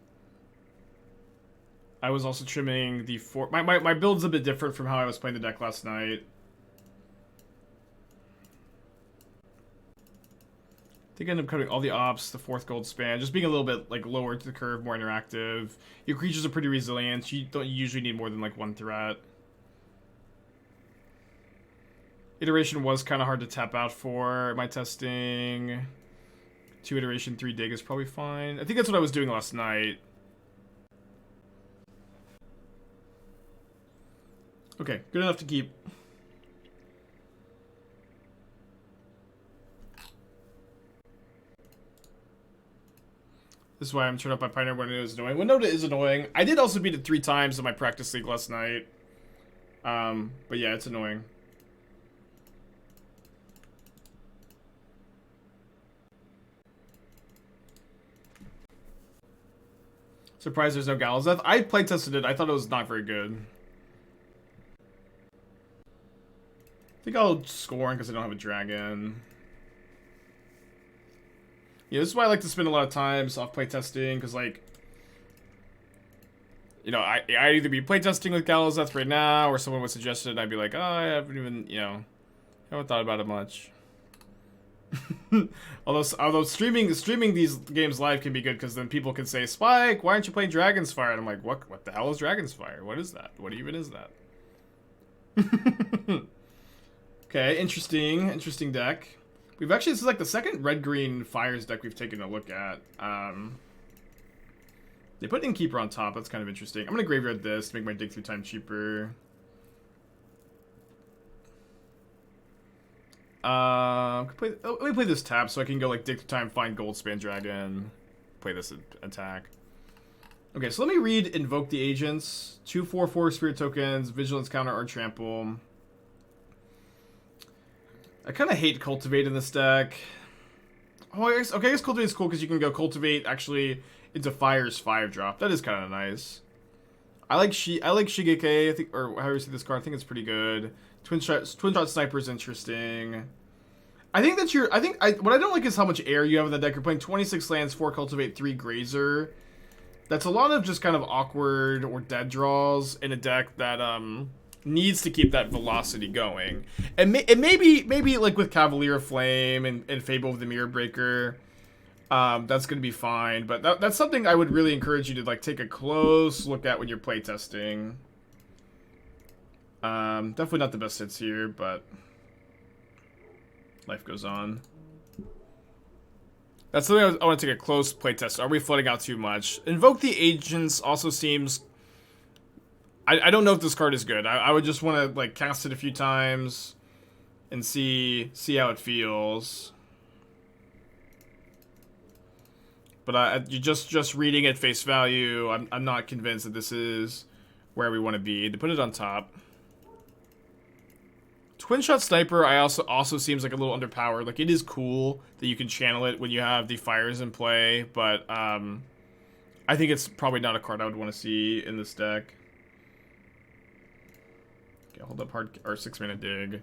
I was also trimming the my build's a bit different from how I was playing the deck last night. I think I ended up cutting all the ops, the 4th Goldspan, just being a little bit like lower to the curve, more interactive. Your creatures are pretty resilient. You don't usually need more than like 1 threat. Iteration was kind of hard to tap out for my testing. 2 iteration, 3 dig is probably fine. I think that's what I was doing last night. Okay, good enough to keep. This is why I'm turning up my Pioneer when it is annoying. Winota is annoying. I did also beat it 3 times in my practice league last night. But yeah, it's annoying. Surprised there's no Galazeth. I playtested it. I thought it was not very good. I think I'll Scorn because I don't have a dragon. Yeah, this is why I like to spend a lot of time soft playtesting, because, like, you know, I'd either be playtesting with Galazeth right now, or someone would suggest it, and I'd be like, oh, I haven't even, you know, I haven't thought about it much. although streaming these games live can be good, because then people can say, Spike, why aren't you playing Dragon's Fire? And I'm like, what the hell is Dragon's Fire? What is that? What even is that? Okay, interesting deck. We've actually, this is like the second red-green Fires deck we've taken a look at. They put Innkeeper on top, that's kind of interesting. I'm gonna graveyard this to make my Dig Through Time cheaper. Let me play this tap so I can go like Dig Through Time, find Goldspan Dragon, play this attack. Okay, so let me read Invoke the Agents. 2/4/4 Spirit tokens, Vigilance counter or Trample. I kind of hate Cultivate in this deck. Oh, I guess Cultivate is cool because you can go Cultivate actually into Fire's 5-drop. That is kind of nice. I like Shigeke, I think, or however you see this card. I think it's pretty good. Twin Shot Sniper is interesting. I think that what I don't like is how much air you have in the deck. You're playing 26 lands, 4 Cultivate, 3 Grazer. That's a lot of just kind of awkward or dead draws in a deck that needs to keep that velocity going. And maybe like with Cavalier of Flame and Fable of the Mirror Breaker, that's going to be fine. But that's something I would really encourage you to like take a close look at when you're playtesting. Definitely not the best hits here, but life goes on. That's something I want to take a close playtest. Are we flooding out too much? Invoke the Agents also seems... I don't know if this card is good. I would just want to like cast it a few times and see how it feels. But you just reading at face value, I'm not convinced that this is where we want to be. They put it on top. Twin Shot Sniper also seems like a little underpowered. Like, it is cool that you can channel it when you have the fires in play, but I think it's probably not a card I would want to see in this deck. Okay, hold up hard or 6-mana dig.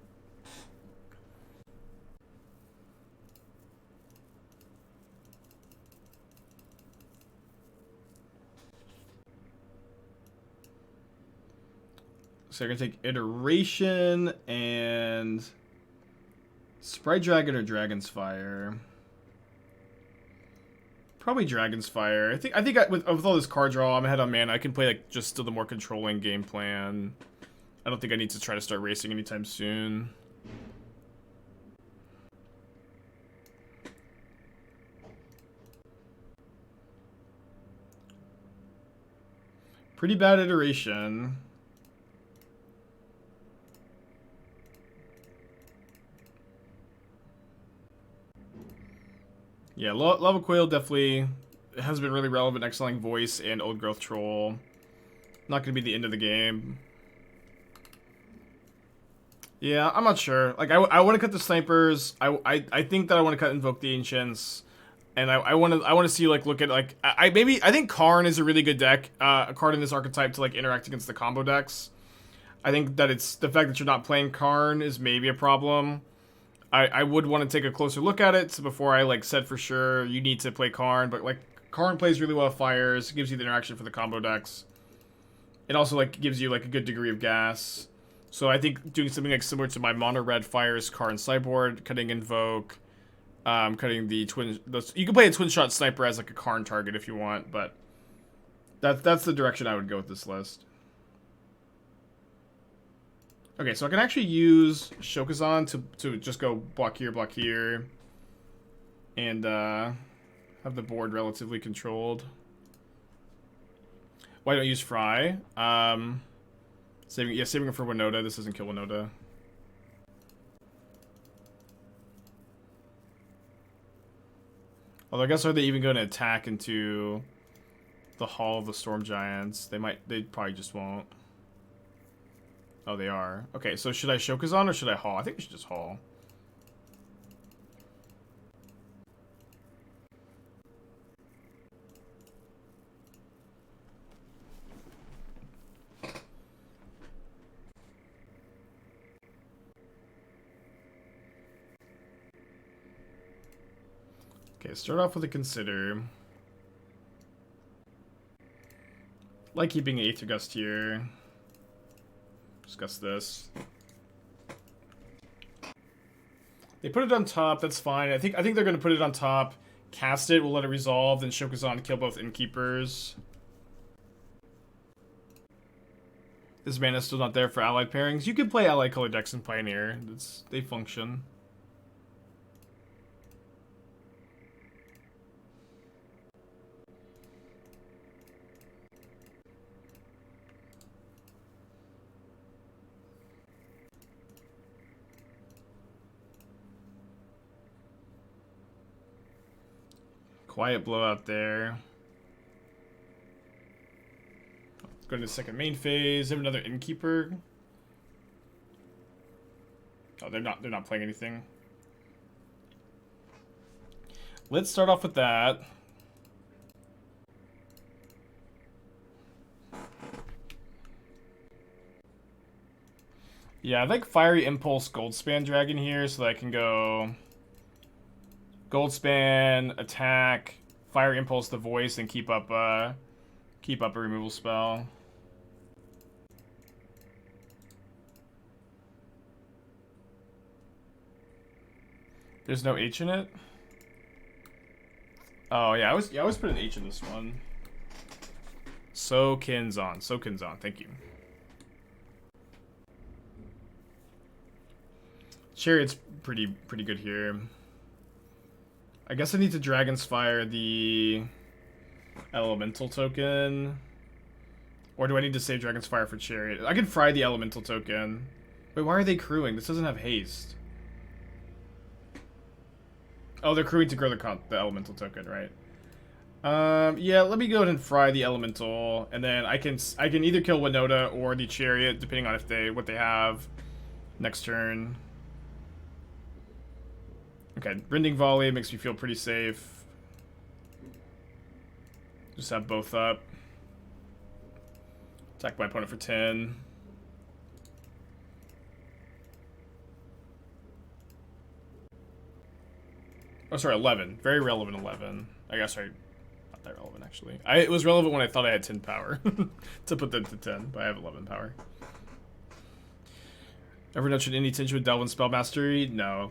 So you're gonna take Iteration and Sprite Dragon or Dragon's Fire. Probably Dragon's Fire. I think with all this card draw, I'm ahead on mana. I can play like just still the more controlling game plan. I don't think I need to try to start racing anytime soon. Pretty bad Iteration. Yeah, Lava Coil definitely has been really relevant, excelling Voice and Old Growth Troll. Not going to be the end of the game. Yeah, I'm not sure. Like, I want to cut the Snipers. I think that I want to cut Invoke the Ancients. And I want to see, like, look at, like, I think Karn is a really good deck, a card in this archetype to, like, interact against the combo decks. I think that it's, the fact that you're not playing Karn is maybe a problem. I would want to take a closer look at it before I, like, said for sure you need to play Karn. But, like, Karn plays really well with Fires, gives you the interaction for the combo decks. It also, like, gives you, like, a good degree of gas. So I think doing something, like, similar to my Mono Red Fires Karn sideboard, cutting Invoke, cutting the Twin... You can play a Twin Shot Sniper as, like, a Karn target if you want, but that's the direction I would go with this list. Okay, so I can actually use Sokenzan to just go block here, and have the board relatively controlled. Why don't I use Fry? Saving it for Winota. This doesn't kill Winota. Although I guess are they even going to attack into the Hall of the Storm Giants? They probably just won't. Oh, they are. Okay, so should I Sokenzan or should I Haul? I think we should just Haul. Okay, start off with a Consider. Like keeping Aether Gust here. Discuss this. They put it on top, that's fine. I think they're gonna put it on top. Cast it, we'll let it resolve, then Sokenzan kill both Innkeepers. This mana's still not there for allied pairings. You can play allied color decks in Pioneer. They function. Quiet blowout there. Go to the second main phase. Have another Innkeeper. Oh, they're not playing anything. Let's start off with that. Yeah, I like Fiery Impulse Goldspan Dragon here so that I can go Goldspan, attack, Fire Impulse the Voice, and keep up a removal spell. There's no H in it? Oh yeah, I always put an H in this one. Sokenzan, thank you. Chariot's pretty good here. I guess I need to Dragon's Fire the Elemental token. Or do I need to save Dragon's Fire for Chariot? I can fry the Elemental token. Wait, why are they crewing? This doesn't have haste. Oh, they're crewing to grow the Elemental token, right? Yeah, let me go ahead and fry the Elemental, and then I can either kill Winota or the Chariot, depending on what they have next turn. Okay, Rending Volley makes me feel pretty safe. Just have both up. Attack my opponent for 10. Oh, sorry, 11. Very relevant 11. I guess, sorry, not that relevant, actually. It was relevant when I thought I had 10 power to put them to 10, but I have 11 power. Ever nurtured any tension with Delvin Spell Mastery? No.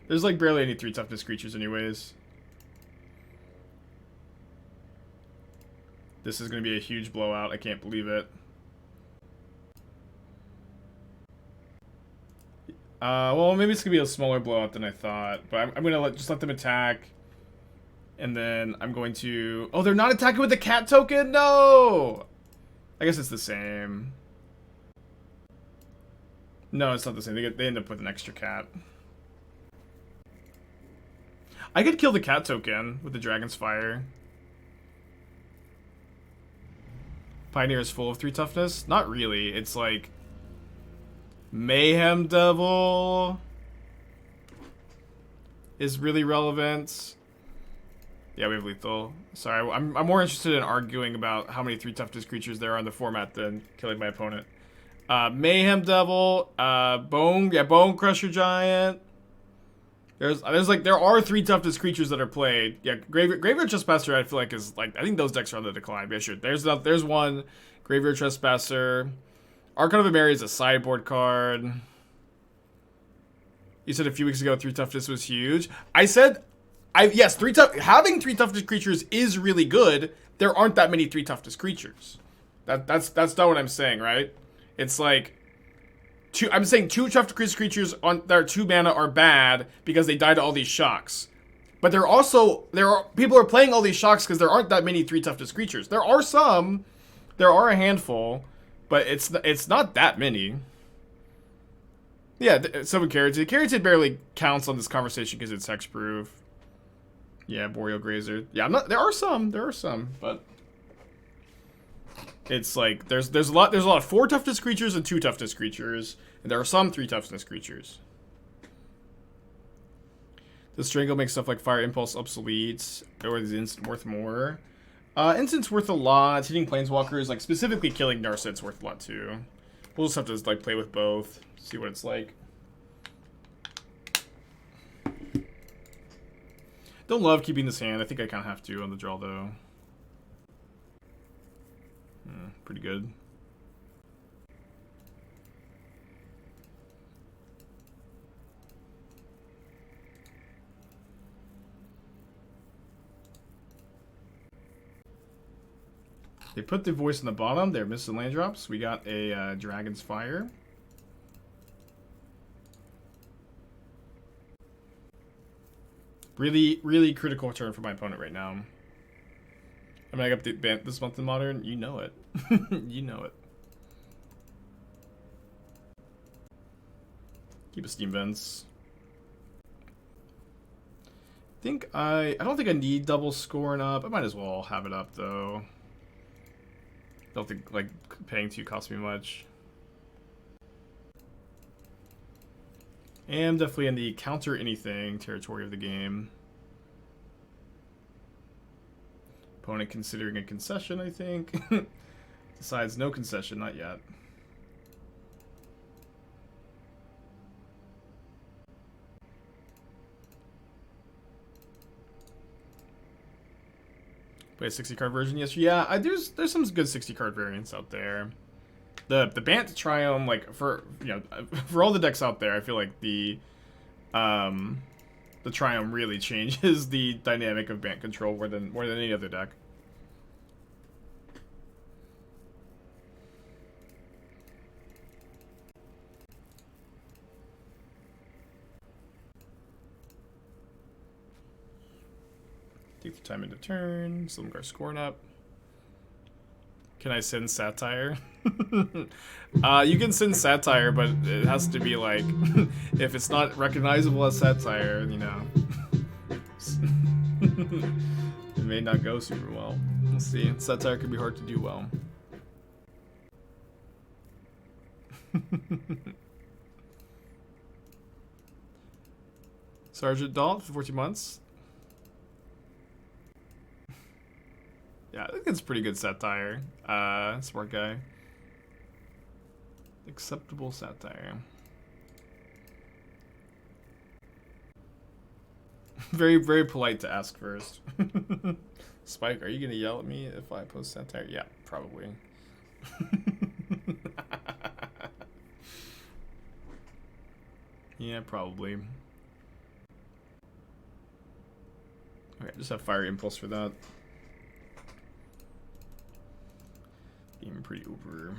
There's, like, barely any 3 toughness creatures anyways. This is going to be a huge blowout. I can't believe it. Well, maybe it's going to be a smaller blowout than I thought. But I'm going to just let them attack. And then I'm going to... Oh, they're not attacking with the cat token? No! I guess it's the same. No, it's not the same. They end up with an extra cat. I could kill the cat token with the Dragon's Fire. Pioneer is full of 3 toughness? Not really. It's like... Mayhem Devil is really relevant. Yeah, we have lethal. Sorry, I'm more interested in arguing about how many 3 toughness creatures there are in the format than killing my opponent. Mayhem Devil, Bone Crusher Giant. There are 3 toughness creatures that are played. Yeah, Graveyard Trespasser I feel like is like, I think those decks are on the decline. Yeah, sure. There's one. Graveyard Trespasser. Archon of Ameri is a sideboard card. You said a few weeks ago 3 toughness was huge. I said, yes, having 3 toughness creatures is really good. There aren't that many 3 toughness creatures. That's not what I'm saying, right? It's like I'm saying 2 toughness creatures that are 2 mana are bad because they die to all these shocks. But people are playing all these shocks because there aren't that many 3 toughness creatures. There are some, there are a handful. But it's not that many. Yeah, someone Carotid. Carotid barely counts on this conversation because it's hexproof. Yeah, Boreal Grazer. Yeah, there are some, but it's like there's a lot of 4 toughness creatures and 2 toughness creatures, and there are some 3 toughness creatures. The Strangle makes stuff like Fire Impulse obsolete, or is instant worth more. Instant's worth a lot. Hitting Planeswalkers, like specifically killing Narset's worth a lot too. We'll just have to like play with both, see what it's like. Don't love keeping this hand. I think I kind of have to on the draw though. Pretty good. They put the voice in the bottom. They're missing land drops. We got a Dragon's Fire. Really, really critical turn for my opponent right now. I'm gonna update this month in Modern. You know it. You know it. Keep a Steam Vents. I don't think I need double Scorn up. I might as well have it up though. Don't think like paying 2 costs me much. Am definitely in the counter anything territory of the game. Opponent considering a concession, I think. Decides no concession, not yet. Play a 60 card version, yes. Yeah, there's some good 60 card variants out there. The Bant Triumph, like for for all the decks out there, I feel like the Triumph really changes the dynamic of Bant control more than any other deck. Take the time into turn. Silumgar Scorn up. Can I send satire? You can send satire, but it has to be like, if it's not recognizable as satire, you know, it may not go super well. We'll see. Satire can be hard to do well. Sergeant Dalt for 14 months. Yeah, I think it's pretty good satire. Smart guy. Acceptable satire. Very, very polite to ask first. Spike, are you gonna yell at me if I post satire? Yeah, probably. Yeah, probably. Okay, just have Fire Impulse for that. Game pretty over.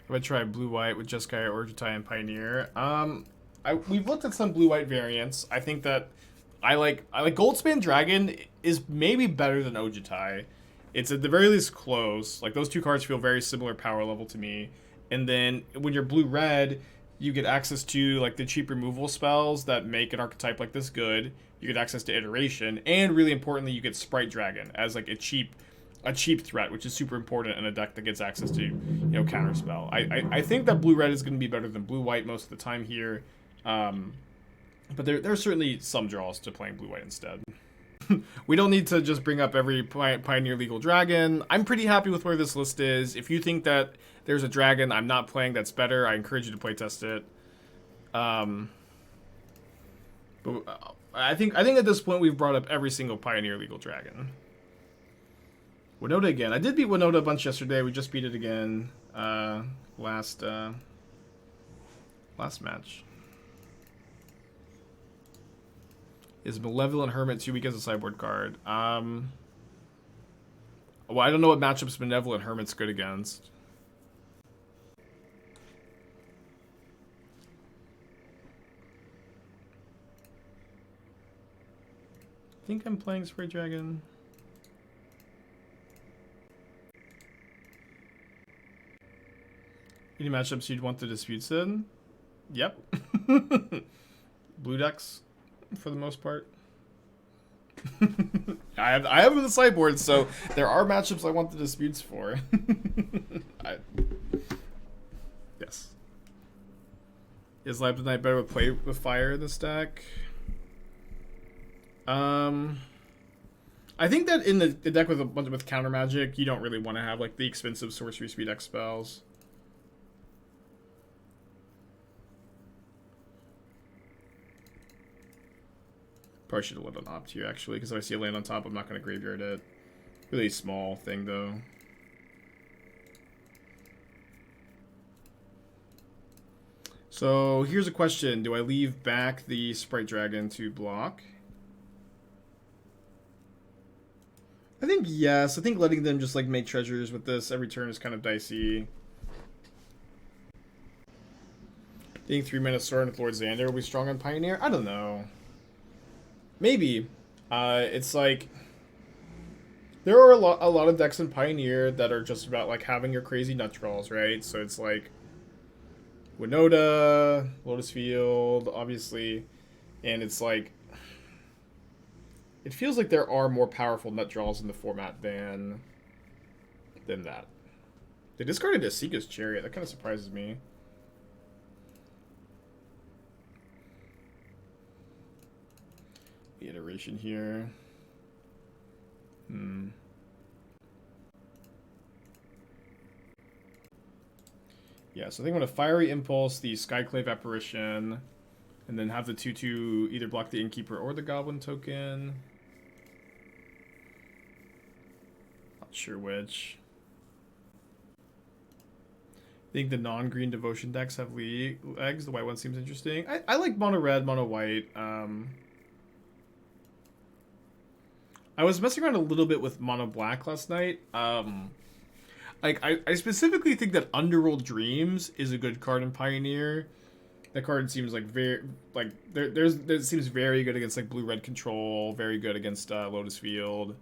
I'm gonna try blue-white with Jeskai, Orjutai, and Pioneer. We've looked at some blue-white variants. I think that I like Goldspan Dragon is maybe better than Ojutai. It's at the very least close. Like, those two cards feel very similar power level to me. And then when you're blue-red, you get access to like the cheap removal spells that make an archetype like this good. You get access to Iteration, and really importantly, you get Sprite Dragon as like a cheap threat, which is super important in a deck that gets access to, you know, counterspell. I think that blue-red is going to be better than blue-white most of the time here. But there are certainly some draws to playing blue-white instead. We don't need to just bring up every Pioneer Legal Dragon. I'm pretty happy with where this list is. If you think that there's a dragon I'm not playing that's better, I encourage you to playtest it. But I think at this point we've brought up every single Pioneer Legal Dragon. Winota again. I did beat Winota a bunch yesterday. We just beat it again last match. Is Malevolent Hermit too weak as a sideboard card? Well, I don't know what matchups Malevolent Hermit's good against. I think I'm playing Sprite Dragon. Any matchups you'd want the disputes in? Yep. Blue decks, for the most part. I have them in the sideboard, so there are matchups I want the disputes for. Yes. Is Light of the Night better with play with fire in this deck? I think that in the deck with a bunch with counter magic, you don't really want to have like the expensive sorcery speed X spells. Probably should have let on opt here, actually, because if I see a land on top, I'm not going to graveyard it. Really small thing, though. So, here's a question. Do I leave back the Sprite Dragon to block? I think yes. I think letting them just, like, make treasures with this every turn is kind of dicey. I think 3-mana Soaring with Lord Xander will be strong on Pioneer? I don't know. Maybe. It's like there are a lot of decks in Pioneer that are just about like having your crazy nut draws, right? So it's like Winota, Lotus Field, obviously, and it's like it feels like there are more powerful nut draws in the format than that. They discarded Asika's Chariot. That kind of surprises me. The iteration here. Yeah, so I think I'm going to Fiery Impulse the Skyclave Apparition, and then have the 2/2 either block the Innkeeper or the Goblin token. Not sure which. I think the non-green Devotion decks have legs. The white one seems interesting. I like mono red, mono white. I was messing around a little bit with Mono Black last night. Like I specifically think that Underworld Dreams is a good card in Pioneer. That card seems like there seems very good against like blue-red control, very good against Lotus Field.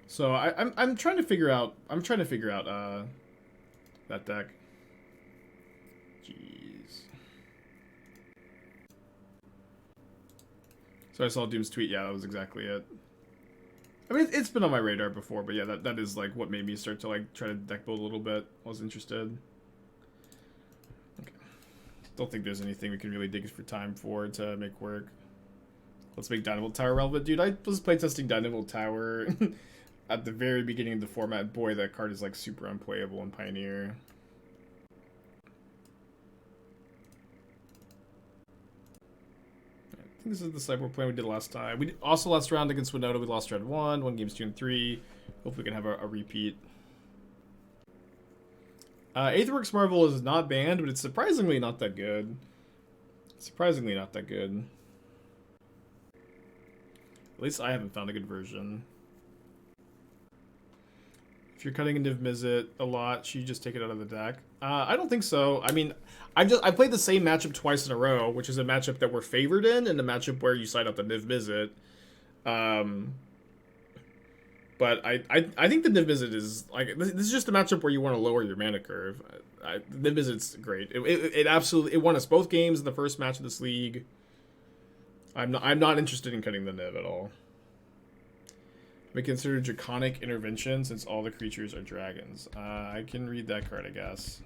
So I'm trying to figure out that deck. Jeez. So I saw Doom's tweet. Yeah, that was exactly it. I mean, it's been on my radar before, but yeah, that is like what made me start to like try to deck build a little bit. I was interested. Okay. Don't think there's anything we can really dig for time for to make work. Let's make Dynavolt Tower relevant. Dude, I was playtesting Dynavolt Tower at the very beginning of the format. Boy, that card is like super unplayable in Pioneer. I think this is the sideboard plan we did last time. We also last round against Winota, we lost round 1 games 2 and 3. Hopefully we can have a repeat. Aetherworks Marvel is not banned, but it's surprisingly not that good. Surprisingly not that good. At least I haven't found a good version. If you're cutting a Niv-Mizzet a lot, should you just take it out of the deck? I don't think so. I mean, I played the same matchup twice in a row, which is a matchup that we're favored in, and a matchup where you side out the Niv-Mizzet. But I think the Niv-Mizzet is like this is just a matchup where you want to lower your mana curve. Niv-Mizzet's great. It absolutely won us both games in the first match of this league. I'm not interested in cutting the Niv at all. We consider Draconic Intervention since all the creatures are dragons. I can read that card, I guess.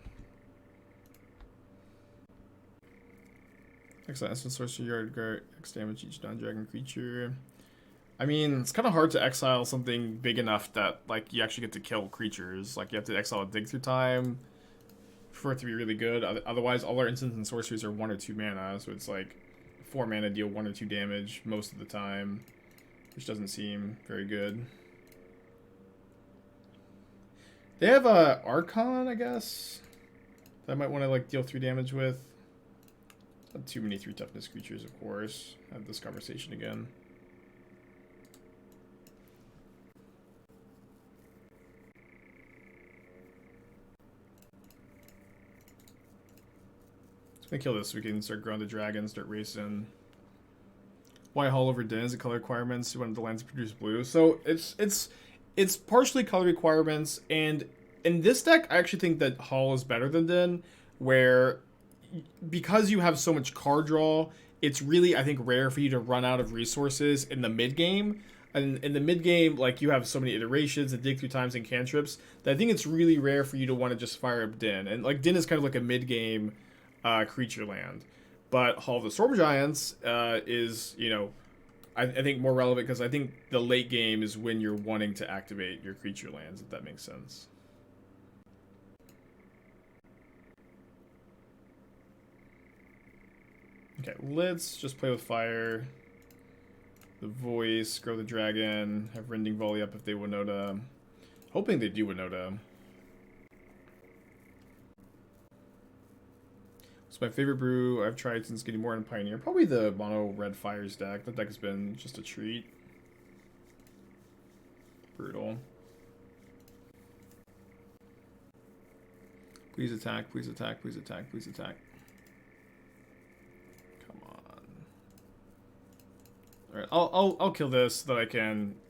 Excellent. Essence Sorcery Yard X damage each non-dragon creature. I mean, it's kind of hard to exile something big enough that like you actually get to kill creatures. Like you have to exile a Dig Through Time for it to be really good. Otherwise, all our instants and sorceries are 1 or 2 mana, so it's like 4 mana deal 1 or 2 damage most of the time, which doesn't seem very good. They have a Archon, I guess, that I might want to like deal 3 damage with. Not too many 3 toughness creatures, of course. Have this conversation again. Just gonna kill this so we can start growing the dragon, start racing. Why Hall over Den? Is it color requirements? You wanted the lands to produce blue. So it's partially color requirements, and in this deck I actually think that Hall is better than Den, where because you have so much card draw, it's really, I think, rare for you to run out of resources in the mid game. And in the mid game, like, you have so many iterations and dig through times and cantrips that I think it's really rare for you to want to just fire up Din. And like Din is kind of like a mid game creature land. But Hall of the Storm Giants is, you know, I think more relevant because I think the late game is when you're wanting to activate your creature lands, if that makes sense. Okay, let's just play with fire. The voice, grow the dragon, have Rending Volley up if they Winota. Hoping they do Winota. It's my favorite brew I've tried since getting more in Pioneer. Probably the mono red fires deck. That deck has been just a treat. Brutal. Please attack, please attack, please attack, please attack. Come on. Alright, I'll kill this so that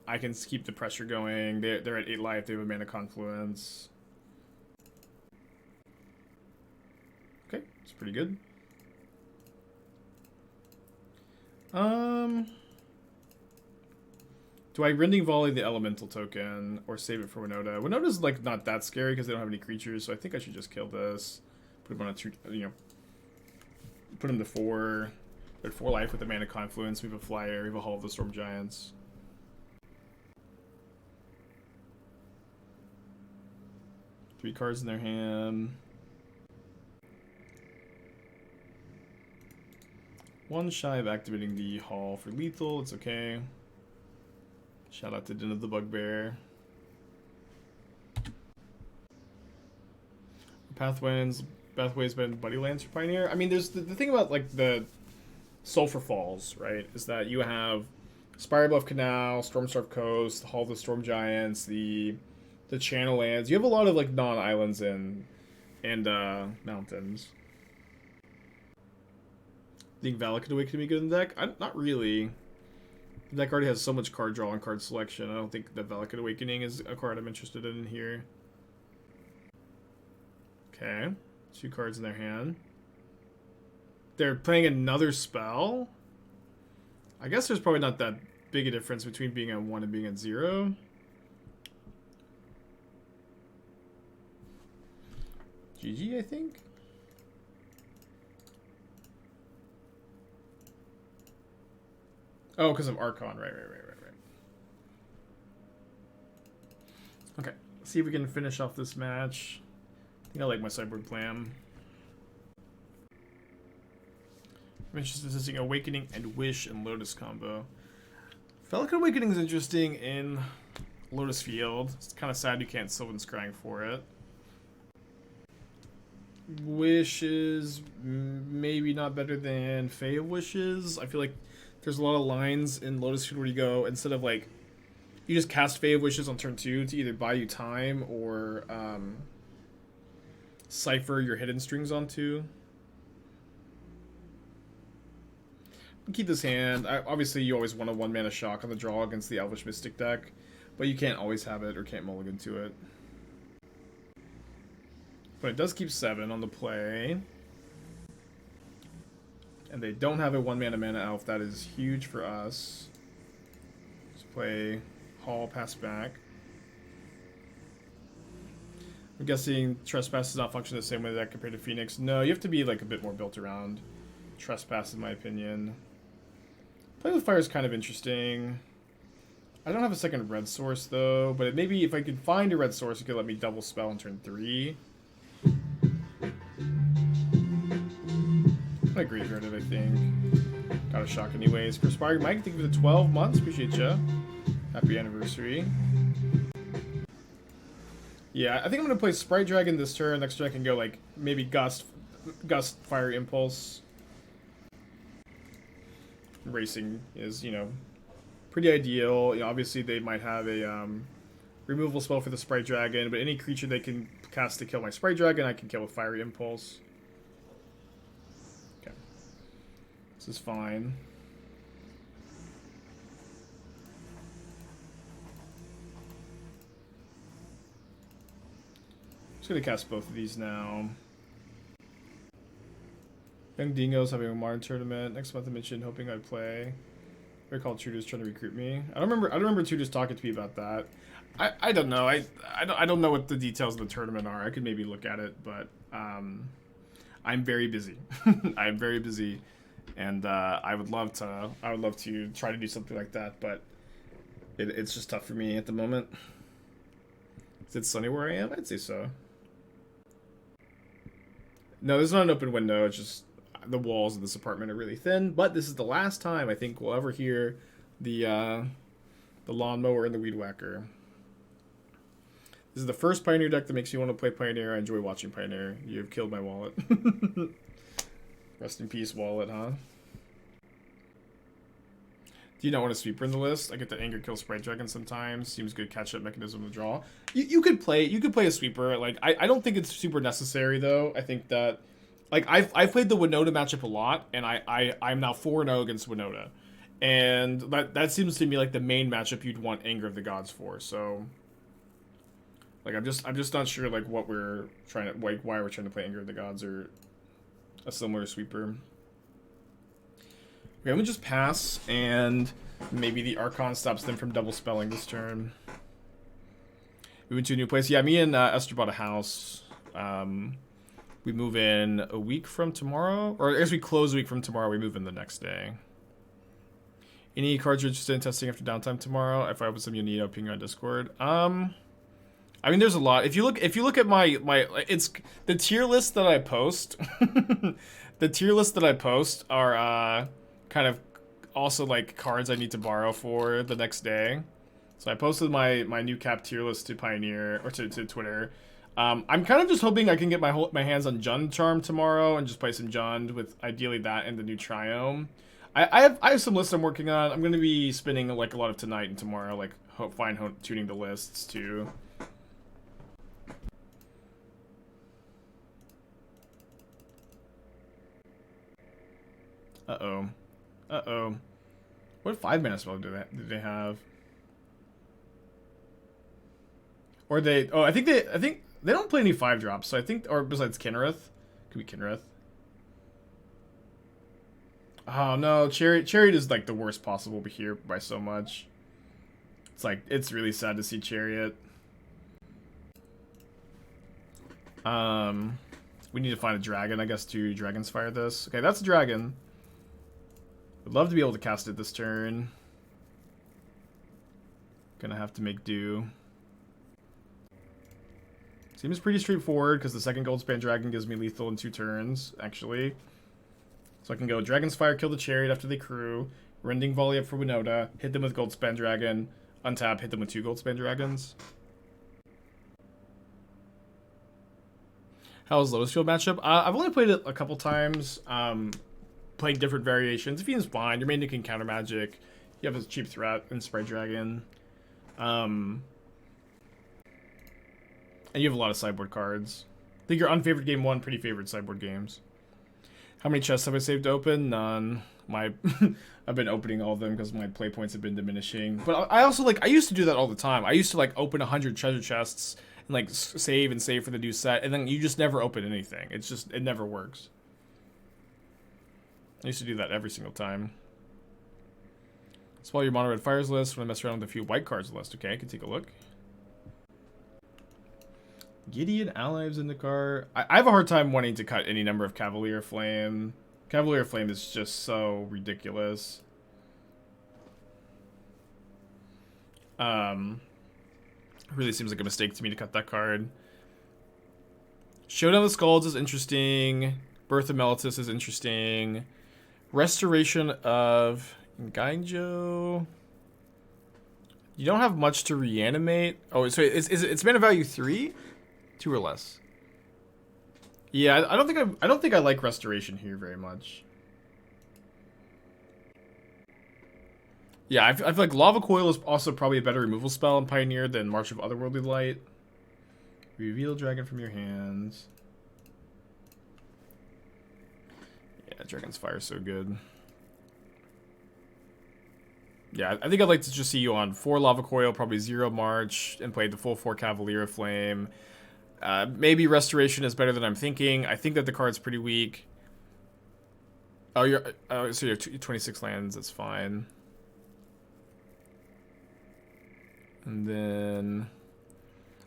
I can keep the pressure going. They're at 8 life, they have a mana confluence. Okay, it's pretty good. Do I Rending Volley the Elemental token or save it for Winota? Winota's like not that scary because they don't have any creatures, so I think I should just kill this. Put him on a 2, you know, put him to 4. At 4 life with a mana confluence. We have a flyer. We have a Hall of the Storm Giants. Three cards in their hand. One shy of activating the Hall for lethal. It's okay. Shout out to Den of the Bugbear. Pathways been Buddy Lands for Pioneer. I mean, there's the thing about like the Sulphur Falls, right? Is that you have Spirebluff Canal, Stormcarved Coast, Hall of the Storm Giants, the Channel Lands. You have a lot of like non-islands and mountains. Think Valakut Awakening could be good in the deck? Not really. The deck already has so much card draw and card selection. I don't think that Valakut Awakening is a card I'm interested in here. Okay. 2 cards in their hand. They're playing another spell? I guess there's probably not that big a difference between being at 1 and being at 0. GG, I think? Oh, because of Archon. Right. Okay, let's see if we can finish off this match. I think I like my sideboard plan. I'm interested in seeing Awakening and Wish and Lotus combo. Valakut Awakening is interesting in Lotus Field. It's kind of sad you can't Sylvan Scrying for it. Wish is maybe not better than Fae of Wishes. I feel like there's a lot of lines in Lotus Field where you go, instead of like, you just cast Fae of Wishes on turn 2 to either buy you time or cipher your hidden strings onto. Keep this hand. Obviously, you always want a 1-mana shock on the draw against the Elvish Mystic deck, but you can't always have it or can't mulligan to it. But it does keep 7 on the play. And they don't have a 1-mana elf. That is huge for us. Let's play Hall, pass back. I'm guessing Trespass does not function the same way that compared to Phoenix. No, you have to be like a bit more built around Trespass, in my opinion. Play with Fire is kind of interesting. I don't have a second red source though, but maybe if I could find a red source, it could let me double spell on turn 3. I graveyard it, I think. Got a shock anyways. Perspiring Mike, thank you for the 12 months. Appreciate ya. Happy anniversary. Yeah, I think I'm gonna play Sprite Dragon this turn. Next turn I can go like maybe Gust, Fire Impulse. Racing is, you know, pretty ideal. You know, obviously they might have a removal spell for the Sprite Dragon, but any creature they can cast to kill my Sprite Dragon, I can kill with Fiery Impulse. Okay. This is fine. I'm just gonna cast both of these now. Young Dingo's having a modern tournament next month. I mentioned hoping I'd play. I recall Tudor's trying to recruit me. I don't remember Tudor's talking to me about that. I don't know. I don't know what the details of the tournament are. I could maybe look at it, but I'm very busy. I'm very busy, and I would love to try to do something like that, but it's just tough for me at the moment. Is it sunny where I am? I'd say so. No, there's not an open window. It's just the walls of this apartment are really thin. But this is the last time I think we'll ever hear the lawnmower and the weed whacker. This is the first Pioneer deck that makes you want to play Pioneer. I enjoy watching Pioneer. You've killed my wallet. Rest in peace, wallet, huh? Do you not want a sweeper in the list? I get the Anger Kill Sprite Dragon sometimes. Seems good catch-up mechanism to draw. You could play a sweeper. Like I don't think it's super necessary though. I think that like I've played the Winota matchup a lot, and I'm now 4-0 against Winota. And that seems to me like the main matchup you'd want Anger of the Gods for. So like I'm just not sure like what we're trying to like why we're trying to play Anger of the Gods or a similar sweeper. Okay, I'm gonna just pass, and maybe the Archon stops them from double spelling this turn. We went to a new place. Yeah, me and Esther bought a house. We move in a week from tomorrow, or I guess we close a week from tomorrow. We move in the next day. Any cards you're interested in testing after downtime tomorrow? If I open some you need, I'll ping you on Discord. I mean, there's a lot. If you look at my it's the tier list that I post. The tier list that I post are kind of also like cards I need to borrow for the next day. So I posted my new cap tier list to Pioneer or to Twitter. I'm kind of just hoping I can get my hands on Jund Charm tomorrow and just play some Jund with ideally that and the new Triome. I have some lists I'm working on. I'm gonna be spinning like a lot of tonight and tomorrow, like tuning the lists too. Uh-oh. Uh-oh. What 5-mana spell do they have? Or they... Oh, I think they don't play any 5-drops, so I think... Or besides Kinnereth. Could be Kinnereth. Oh, no. Chariot is, like, the worst possible here by so much. It's, like... It's really sad to see Chariot. We need to find a dragon, I guess, to Dragon's Fire this. Okay, that's a dragon. Would love to be able to cast it this turn. Gonna have to make do. Seems pretty straightforward, because the second Goldspan Dragon gives me lethal in 2 turns, actually. So I can go Dragon's Fire, kill the Chariot after they crew, Rending Volley up for Winota, hit them with Goldspan Dragon, untap, hit them with 2 Goldspan Dragons. How's Lotus Field matchup? I've only played it a couple times. Playing different variations. Defiance fine. Your main can counter magic. You have a cheap threat in Sprite Dragon. And you have a lot of sideboard cards. I think your unfavored game 1, pretty favored sideboard games. How many chests have I saved open? None. I've been opening all of them because my play points have been diminishing. But I also, like, I used to do that all the time. I used to, like, open 100 treasure chests and, like, save for the new set. And then you just never open anything. It never works. I used to do that every single time. Swallow your mono red fires list when I mess around with a few white cards list. Okay, I can take a look. Gideon Allies in the car. I have a hard time wanting to cut any number of Cavalier Flame. Cavalier Flame is just so ridiculous. Really seems like a mistake to me to cut that card. Showdown of the Skulls is interesting. Birth of Meletis is interesting. Restoration of Gainjo. You don't have much to reanimate. Oh, so it's mana value 3, 2 or less. Yeah, I don't think I like Restoration here very much. Yeah, I feel like Lava Coil is also probably a better removal spell in Pioneer than March of Otherworldly Light. Reveal Dragon from your hands. Yeah, Dragon's Fire is so good. Yeah, I think I'd like to just see you on 4 Lava Coil, probably 0 March, and play the full 4 Cavalier Flame. Maybe Restoration is better than I'm thinking. I think that the card's pretty weak. Oh, so you have 26 lands, that's fine. And then...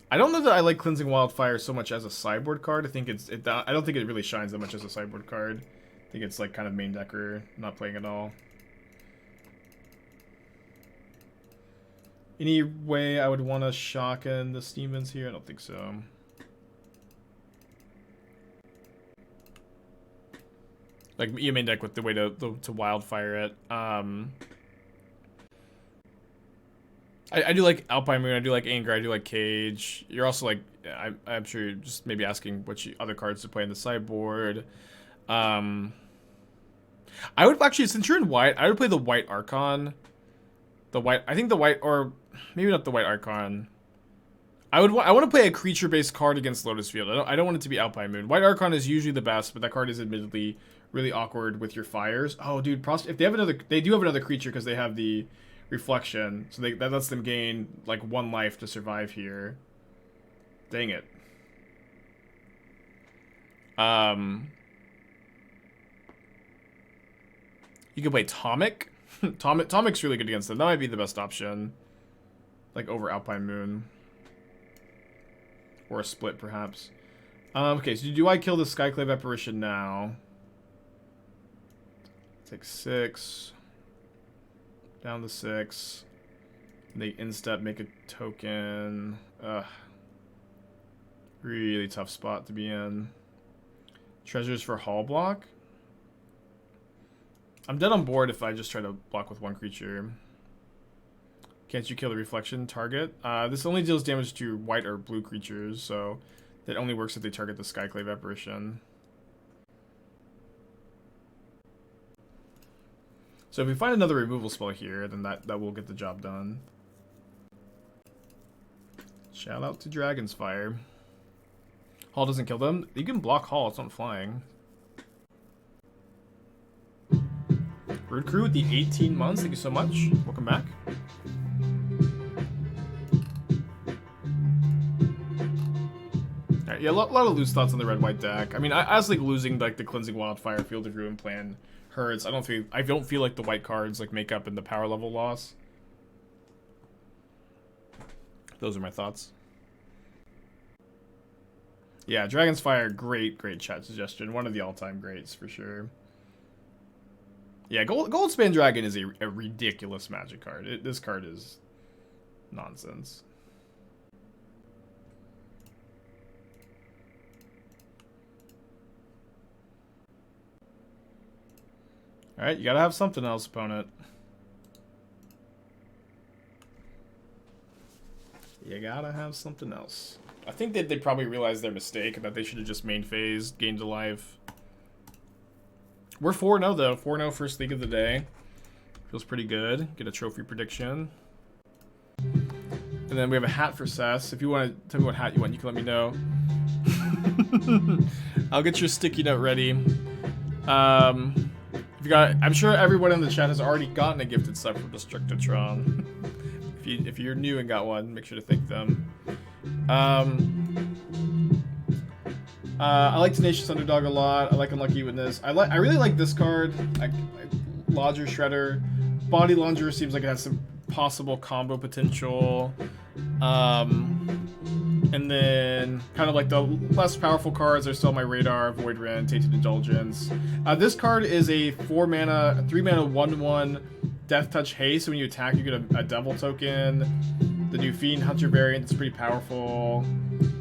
I don't know that I like Cleansing Wildfire so much as a sideboard card. I don't think it really shines that much as a sideboard card. I think it's like kind of main decker, not playing at all. Any way I would want to shock in the Steamens here? I don't think so. Like, you main deck with the way to wildfire it. I do like Alpine Moon, I do like Anger, I do like Cage. You're also like, I'm sure you're just maybe asking what other cards to play in the sideboard. I would actually, since you're in white, I would play the White Archon. I think the white, or maybe not the White Archon. I want to play a creature-based card against Lotus Field. I don't want it to be Alpine Moon. White Archon is usually the best, but that card is admittedly really awkward with your fires. Oh, dude, if they have they do have another creature because they have the Reflection, so that lets them gain like 1 life to survive here. Dang it. You can play Tomic. Tomic's really good against them. That might be the best option, like over Alpine Moon, or a split perhaps. Okay, so do I kill the Skyclave Apparition now? Take 6. Down to 6. They instep, make a token. Ugh. Really tough spot to be in. Treasures for Hull block. I'm dead on board if I just try to block with 1 creature. Can't you kill the Reflection target? This only deals damage to white or blue creatures, so that only works if they target the Skyclave Apparition. So if we find another removal spell here, then that will get the job done. Shout out to Dragon's Fire. Hall doesn't kill them. You can block Hall, it's not flying. Rude Crew with the 18 months, thank you so much. Welcome back. Alright, yeah, a lot of loose thoughts on the red-white deck. I mean, I was like losing like the Cleansing Wildfire, Field of Ruin plan hurts. I don't feel like the white cards like make up in the power level loss. Those are my thoughts. Yeah, Dragon's Fire, great chat suggestion. One of the all-time greats for sure. Yeah, Goldspan Dragon is a ridiculous Magic card. This card is nonsense. Alright, you gotta have something else, opponent. You gotta have something else. I think that they probably realized their mistake and that they should have just main phased, gained a life. We're 4-0 though. 4-0 first league of the day. Feels pretty good. Get a trophy prediction. And then we have a hat for Sess. If you want to tell me what hat you want, you can let me know. I'll get your sticky note ready. If you got, I'm sure everyone in the chat has already gotten a gifted sub from Destructotron. If you're new and got one, make sure to thank them. I like Tenacious Underdog a lot. I like Unlucky Witness. I really like this card. Lodger Shredder. Body Launderer seems like it has some possible combo potential. And then kind of like the less powerful cards are still on my radar. Void Rend, Tainted Indulgence. This card is a 4-mana, 3-mana 1/1 Death Touch Haste. So when you attack, you get a Devil token. The new Fiend Hunter variant is pretty powerful.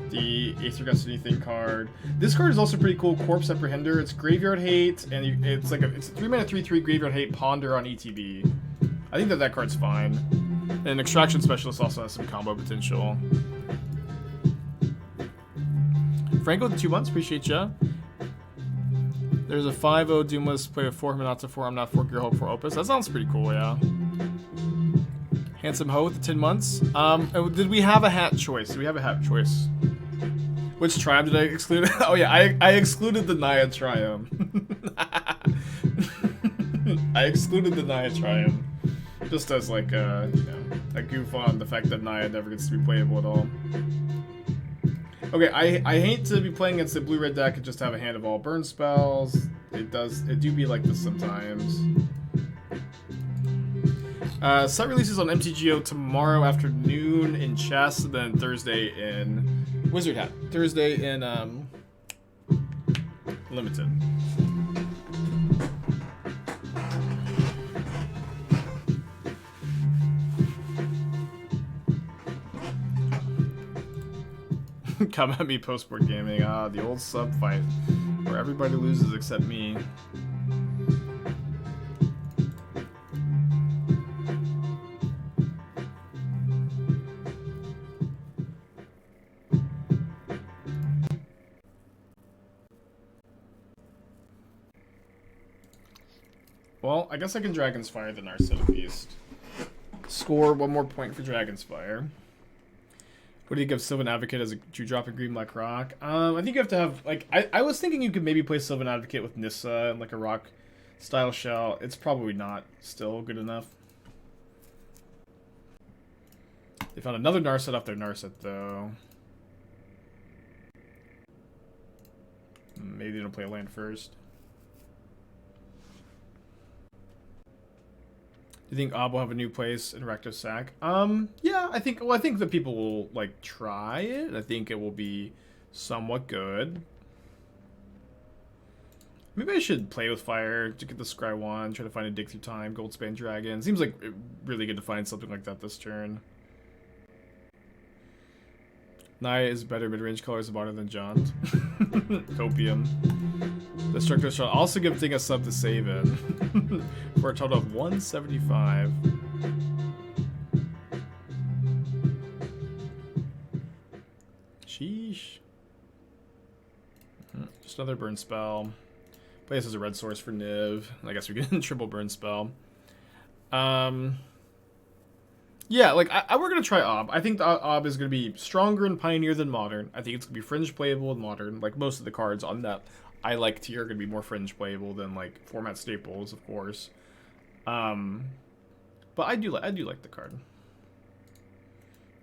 The Aether Gust anything card. This card is also pretty cool. Corpse Apprehender. It's Graveyard Hate, and it's a 3-mana 3/3 Graveyard Hate Ponder on ETB. I think that card's fine. And Extraction Specialist also has some combo potential. Franco, the 2 months, appreciate ya. There's a 5/0 Doomless, play with 4 Hinata, 4 Omnat, 4 Gear Hope, 4 Opus. That sounds pretty cool, yeah. Handsome Ho with the 10 months. Did we have a hat choice? Did we have a hat choice? Which triumph did I exclude? Oh yeah, I excluded the Naya Triumph. I excluded the Naya Triumph. Just as like a goof on the fact that Naya never gets to be playable at all. Okay, I hate to be playing against a blue-red deck and just have a hand of all burn spells. It do be like this sometimes. Set releases on MTGO tomorrow afternoon in chess, and then Thursday in Wizard Hat. Thursday in Limited. Come at me, post-board gaming. The old sub fight where everybody loses except me. Well, I guess I can Dragon's Fire the Narset at least. Score 1 more point for Dragon's Fire. What do you give Sylvan Advocate as a 2-drop in Green Black Rock? I think you have to have, like, I was thinking you could maybe play Sylvan Advocate with Nissa and like a rock style shell. It's probably not still good enough. They found another Narset off their Narset though. Maybe they don't play a land first. Do you think Ob will have a new place in Recto Sack? Yeah, I think that people will like try it. I think it will be somewhat good. Maybe I should play with fire to get the Scry 1, try to find a dig through time, Goldspan Dragon. Seems like really good to find something like that this turn. Naya is better mid-range colors better than John. Copium. Destructo shall also gifting a sub to save it. For a total of 175. Sheesh. Just another burn spell. Play this as a red source for Niv. I guess we get a triple burn spell. Yeah, like, we're going to try Ob. I think the Ob is going to be stronger in Pioneer than Modern. I think it's going to be fringe playable in Modern. Like, most of the cards on that I like tier are going to be more fringe playable than, like, format staples, of course. But I do like the card.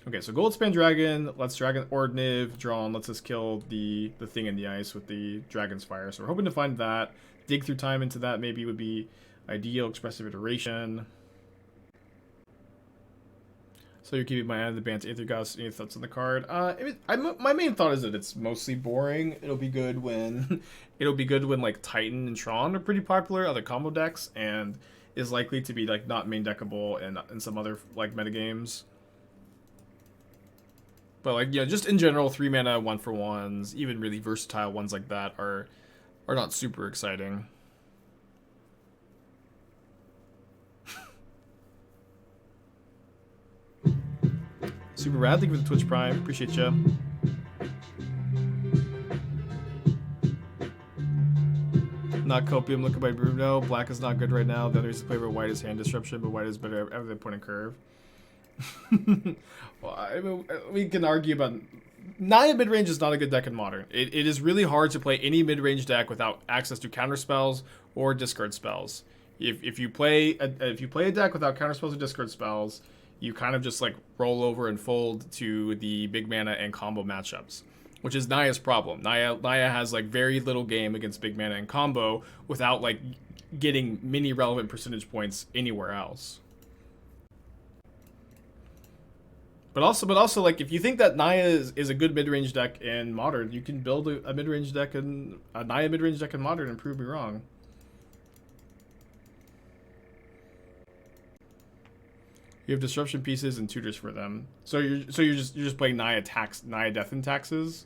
Okay, so Goldspan Dragon, let's Dragon or Niv, drawn, lets us kill the thing in the ice with the Dragon's Fire. So we're hoping to find that. Dig through time into that maybe would be ideal. Expressive Iteration. So you're keeping my eye on the band's Aether Gust. Any thoughts on the card? My main thought is that it's mostly boring. It'll be good when like Titan and Tron are pretty popular, other combo decks, and is likely to be like not main deckable in some other like metagames. But like, yeah, just in general, 3 mana 1-for-1s, even really versatile ones like that are not super exciting. Super rad, thank you for the Twitch Prime. Appreciate you. Not Copium, look by Bruno. Black is not good right now. The other is to play for white is Hand Disruption, but white is better every point and curve. Well, I mean, we can argue about... Naya midrange is not a good deck in Modern. It is really hard to play any midrange deck without access to counter spells or discard spells. If you play a deck without counter spells or discard spells, you kind of just like roll over and fold to the big mana and combo matchups, which is Naya's problem. Naya has like very little game against big mana and combo without like getting many relevant percentage points anywhere else. But also like if you think that Naya is a good mid-range deck in Modern, you can build a mid-range deck in a Naya mid-range deck in Modern and prove me wrong. You have disruption pieces and tutors for them. So you're just playing Naya Death and Taxes.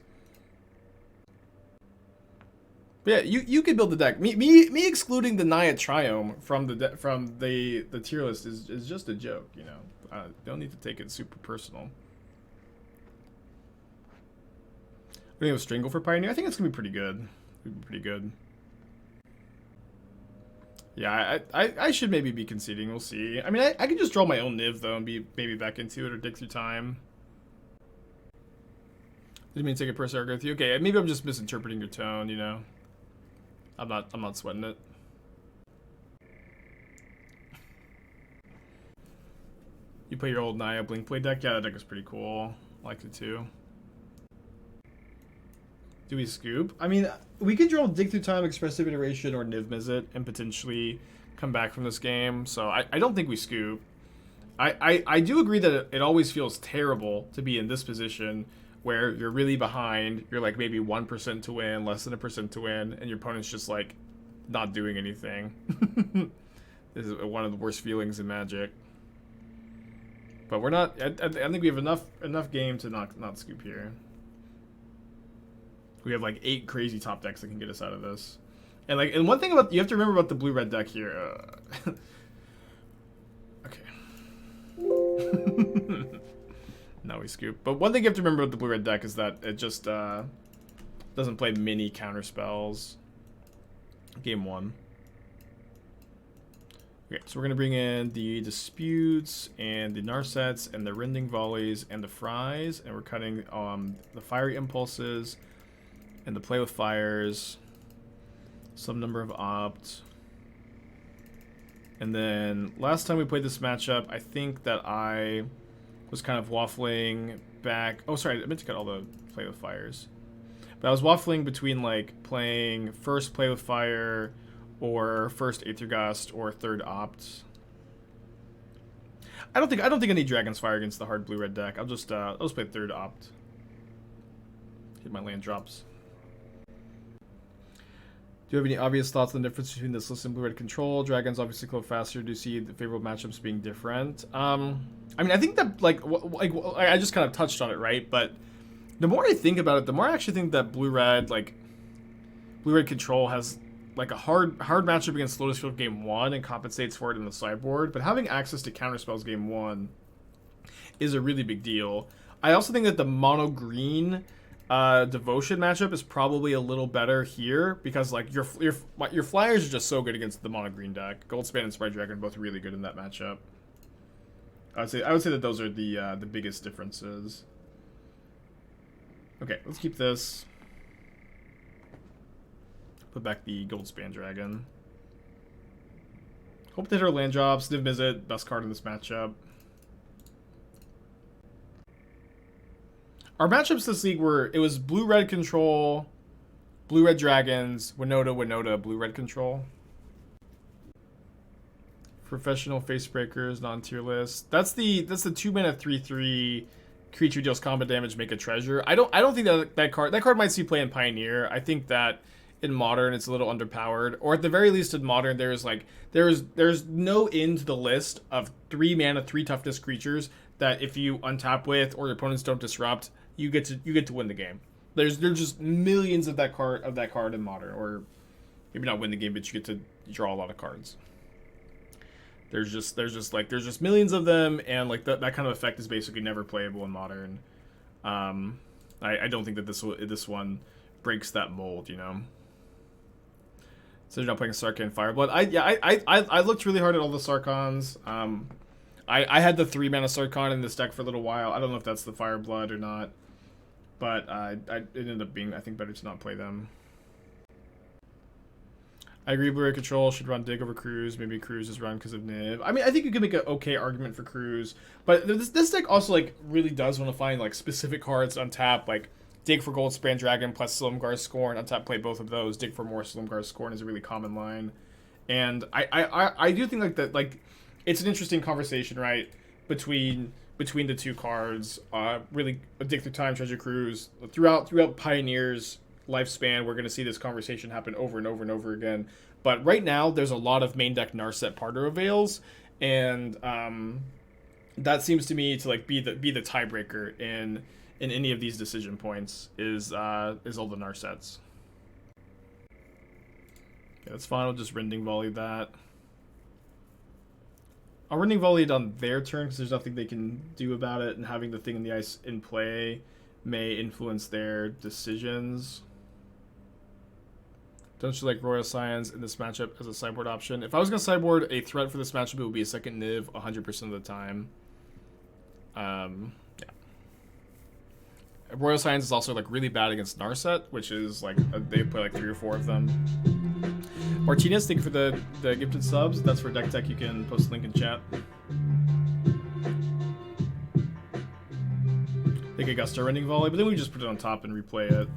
But yeah, you could build the deck. Me excluding the Naya Triome from the tier list is just a joke, you know. Don't need to take it super personal. I think it was Strangle for Pioneer. I think it's gonna be pretty good. Yeah, I should maybe be conceding. We'll see. I mean, I can just draw my own Niv though and be maybe back into it or dig through time. Didn't mean to take it personal with you. Okay, maybe I'm just misinterpreting your tone. You know, I'm not sweating it. You play your old Naya Blink Play deck? Yeah, that deck is pretty cool. I liked it too. Do we scoop? I mean, we could draw Dig Through Time, Expressive Iteration, or Niv-Mizzet and potentially come back from this game. So I don't think we scoop. I do agree that it always feels terrible to be in this position where you're really behind. You're like maybe 1% to win, less than 1% to win, and your opponent's just like not doing anything. This is one of the worst feelings in Magic. But we're not. I think we have enough game to not scoop here. We have like 8 crazy top decks that can get us out of this. And one thing about you have to remember about the blue-red deck here. Okay. Now we scoop. But one thing you have to remember about the blue-red deck is that it just doesn't play many counter spells. Game 1. Okay, so we're going to bring in the Disputes and the Narsets and the Rending Volleys and the Fries, and we're cutting the Fiery Impulses and the Play with Fires, some number of Opt. And then last time we played this matchup, I think that I was kind of waffling back. Oh, sorry, I meant to cut all the Play with Fires. But I was waffling between like playing first Play with Fire or first Aether Gust or third Opt. I don't think I need Dragon's Fire against the hard blue-red deck. I'll just play third Opt. Get my land drops. Do you have any obvious thoughts on the difference between this list and blue-red control? Dragons obviously go faster. Do you see the favorable matchups being different? I mean, I think that like I just kind of touched on it, right? But the more I think about it, the more I actually think that blue-red control has like a hard matchup against Lotus Field game 1 and compensates for it in the sideboard, but having access to counterspells game 1 is a really big deal. I also think that the mono green Devotion matchup is probably a little better here because like your flyers are just so good against the mono green deck. Goldspan and Sprite Dragon are both really good in that matchup. I would say that those are the biggest differences. Okay, let's keep this. Put back the Goldspan Dragon. Hope they hit our land drops. Niv-Mizzet, best card in this matchup. Our matchups this league were, it was blue-red control, blue-red dragons, Winota, blue-red control. Professional face breakers, non-tier list. That's the 2-mana 3/3 creature deals combat damage, make a treasure. I don't think that card might see play in Pioneer. I think that in Modern it's a little underpowered, or at the very least in Modern there's no end to the list of 3-mana 3 toughness creatures that if you untap with or your opponents don't disrupt, you get to win the game. There's just millions of that card in Modern, or maybe not win the game, but you get to draw a lot of cards. There's just millions of them, and like that kind of effect is basically never playable in Modern. I don't think that this one breaks that mold, you know. So you're not playing Sarkhan and Fireblood. I looked really hard at all the Sarkhans. I had the 3-mana Sarkhan in this deck for a little while. I don't know if that's the Fireblood or not, but it ended up being, I think, better to not play them. I agree, Blue-Ray Control should run Dig over Cruise. Maybe Cruise is run because of Niv. I mean, I think you can make an okay argument for Cruise, but this deck also like really does want to find like specific cards on tap, like Dig for Goldspan Dragon plus Silumgar Scorn. On tap, play both of those. Dig for more Silumgar Scorn is a really common line, and I do think like that, like it's an interesting conversation, right, between the two cards. Really, Dig Through Time, Treasure Cruise throughout Pioneer's lifespan, we're going to see this conversation happen over and over and over again. But right now, there's a lot of main deck Narset Parter avails, and that seems to me to like be the tiebreaker in any of these decision points is all the Narsets. Okay, that's fine. We'll just Rending Volley that. I'll Rending Volley it on their turn because there's nothing they can do about it, and having the thing in the ice in play may influence their decisions. Don't you like Royal Scions in this matchup as a sideboard option? If I was going to sideboard a threat for this matchup, it would be a second Niv 100% of the time. Yeah. Royal Scions is also like really bad against Narset, which is like they play like 3 or 4 of them. Martinez, thank you for the gifted subs. That's for Deck Tech. You can post a link in chat. They could Gust Rending Volley, but then we just put it on top and replay it.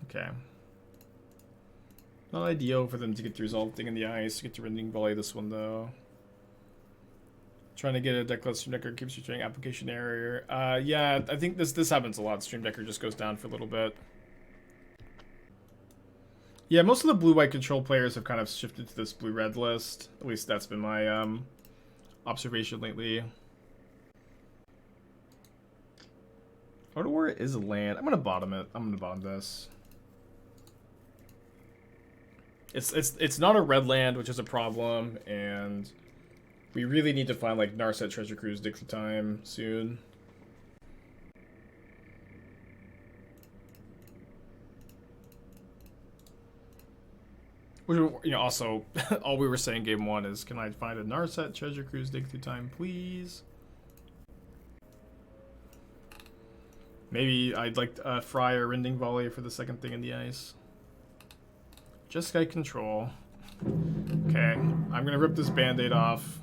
Okay. Not ideal for them to get the Resolve Thing in the ice, get to Rending Volley this one though. Trying to get a Decklist Stream Decker keeps returning application error. Yeah, I think this happens a lot. Stream Decker just goes down for a little bit. Yeah, most of the blue-white control players have kind of shifted to this blue-red list. At least that's been my observation lately. Otawara is a land. I'm gonna bottom it. I'm gonna bottom this. It's not a red land, which is a problem, and we really need to find like Narset, Treasure Cruise, Dig Through Time soon. Which, you know, also all we were saying game 1 is, can I find a Narset, Treasure Cruise, Dig Through Time, please? Maybe I'd like Fry or Rending Volley for the second thing in the ice. Just Sky Control. Okay, I'm gonna rip this Band-Aid off.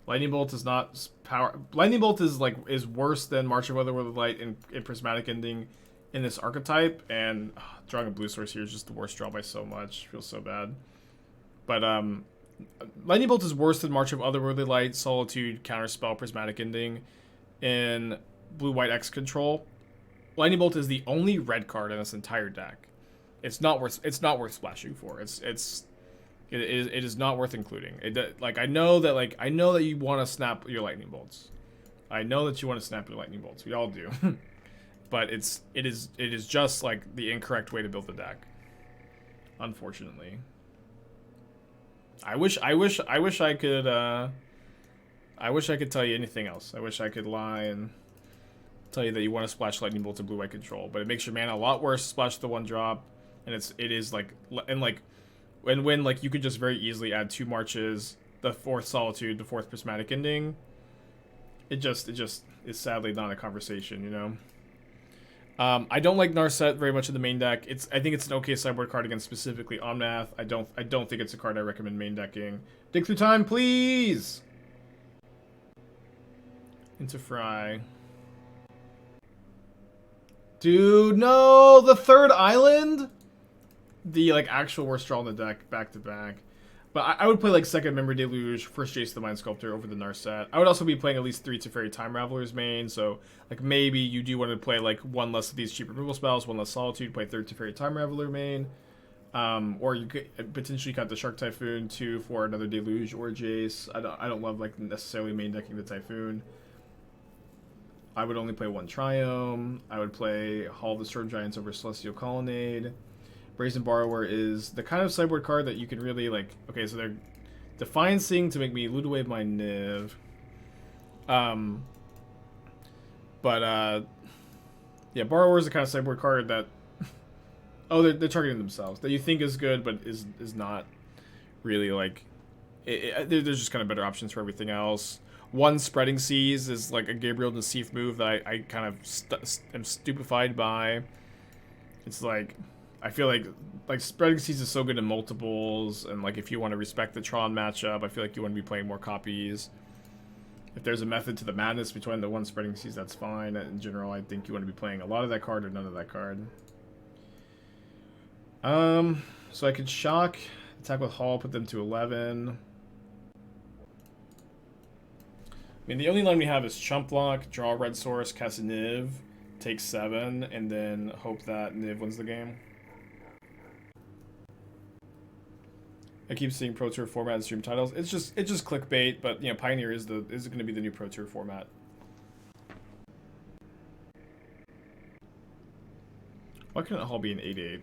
Lightning Bolt is not power. Lightning Bolt is worse than March of Otherworldly Light in Prismatic Ending in this archetype, and drawing a blue source here is just the worst draw by so much. Feels so bad. But Lightning Bolt is worse than March of Otherworldly Light, Solitude, Counterspell, Prismatic Ending in blue-white X control. Lightning Bolt is the only red card in this entire deck. It's not worth splashing for. It is not worth including. I know that you want to snap your Lightning Bolts. I know that you want to snap your Lightning Bolts. We all do. But it is just like the incorrect way to build the deck. unfortunately. I wish I could tell you anything else. I wish I could lie and tell you that you want to splash lightning bolt to blue-white control, but it makes your mana a lot worse to splash the 1-drop, and it is like, and like when like you could just very easily add 2 marches, the 4th solitude, the 4th prismatic ending. It just is sadly not a conversation, you know. I don't like Narset very much in the main deck. I think it's an okay sideboard card against specifically Omnath. I don't think it's a card I recommend main decking. Dig through time, please. Into Fry. Dude, no, the 3rd island. The like actual worst draw in the deck, back to back. But I would play like 2nd Member Deluge, 1st Jace the Mind Sculptor over the Narset. I would also be playing at least 3 Teferi Time Ravelers main, so like maybe you do want to play like 1 less of these cheap removal spells, 1 less Solitude, play 3rd Teferi Time Raveler main. Or you could potentially cut the Shark Typhoon 2 for another Deluge or Jace. I don't love like necessarily main decking the Typhoon. I would only play 1 Triome. I would play Hall of the Storm Giants over Celestial Colonnade. Brazen Borrower is the kind of sideboard card that you can really, like... Okay, so they're Defiancing to make me loot away my Niv. Yeah, Borrower is the kind of sideboard card that... oh, they're targeting themselves. That you think is good, but is not really, like... there's just kind of better options for everything else. 1 Spreading Seas is, like, a Gabriel Nassif move that I kind of am stupefied by. It's, like... I feel like Spreading Seas is so good in multiples, and like if you want to respect the Tron matchup, I feel like you want to be playing more copies. If there's a method to the madness between the 1 Spreading Seas, that's fine. In general, I think you want to be playing a lot of that card or none of that card. So I could shock, attack with Hall, put them to 11. I mean, the only line we have is Chump Block, draw Red Source, cast a Niv, take 7, and then hope that Niv wins the game. I keep seeing Pro Tour format and stream titles. It's just clickbait, but you know, Pioneer is going to be the new Pro Tour format. Why couldn't Hall be an 8/8?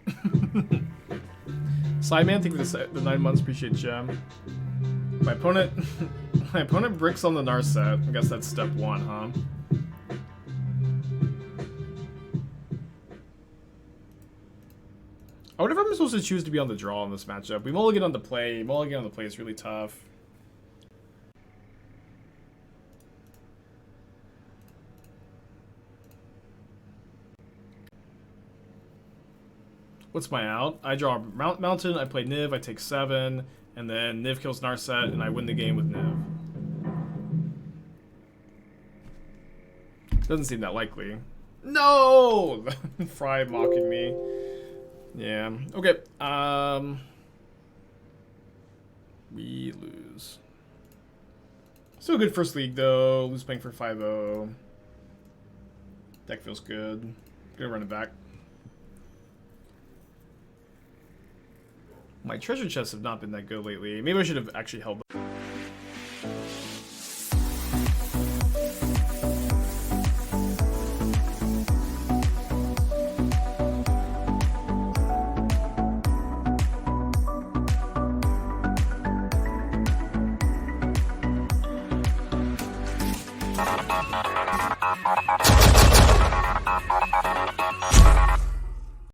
Sideman, thank you for the 9 months. Appreciate Gem. My opponent bricks on the Narset. I guess that's step 1, huh? I wonder if I'm supposed to choose to be on the draw in this matchup. We mulligan on the play. Mulligan on the play is really tough. What's my out? I draw Mountain, I play Niv, I take 7, and then Niv kills Narset, and I win the game with Niv. Doesn't seem that likely. No! Fry mocking me. Yeah. Okay. We lose. Still good first league though. Lose playing for 5-0. Deck feels good. Gonna run it back. My treasure chests have not been that good lately. Maybe I should have actually held them.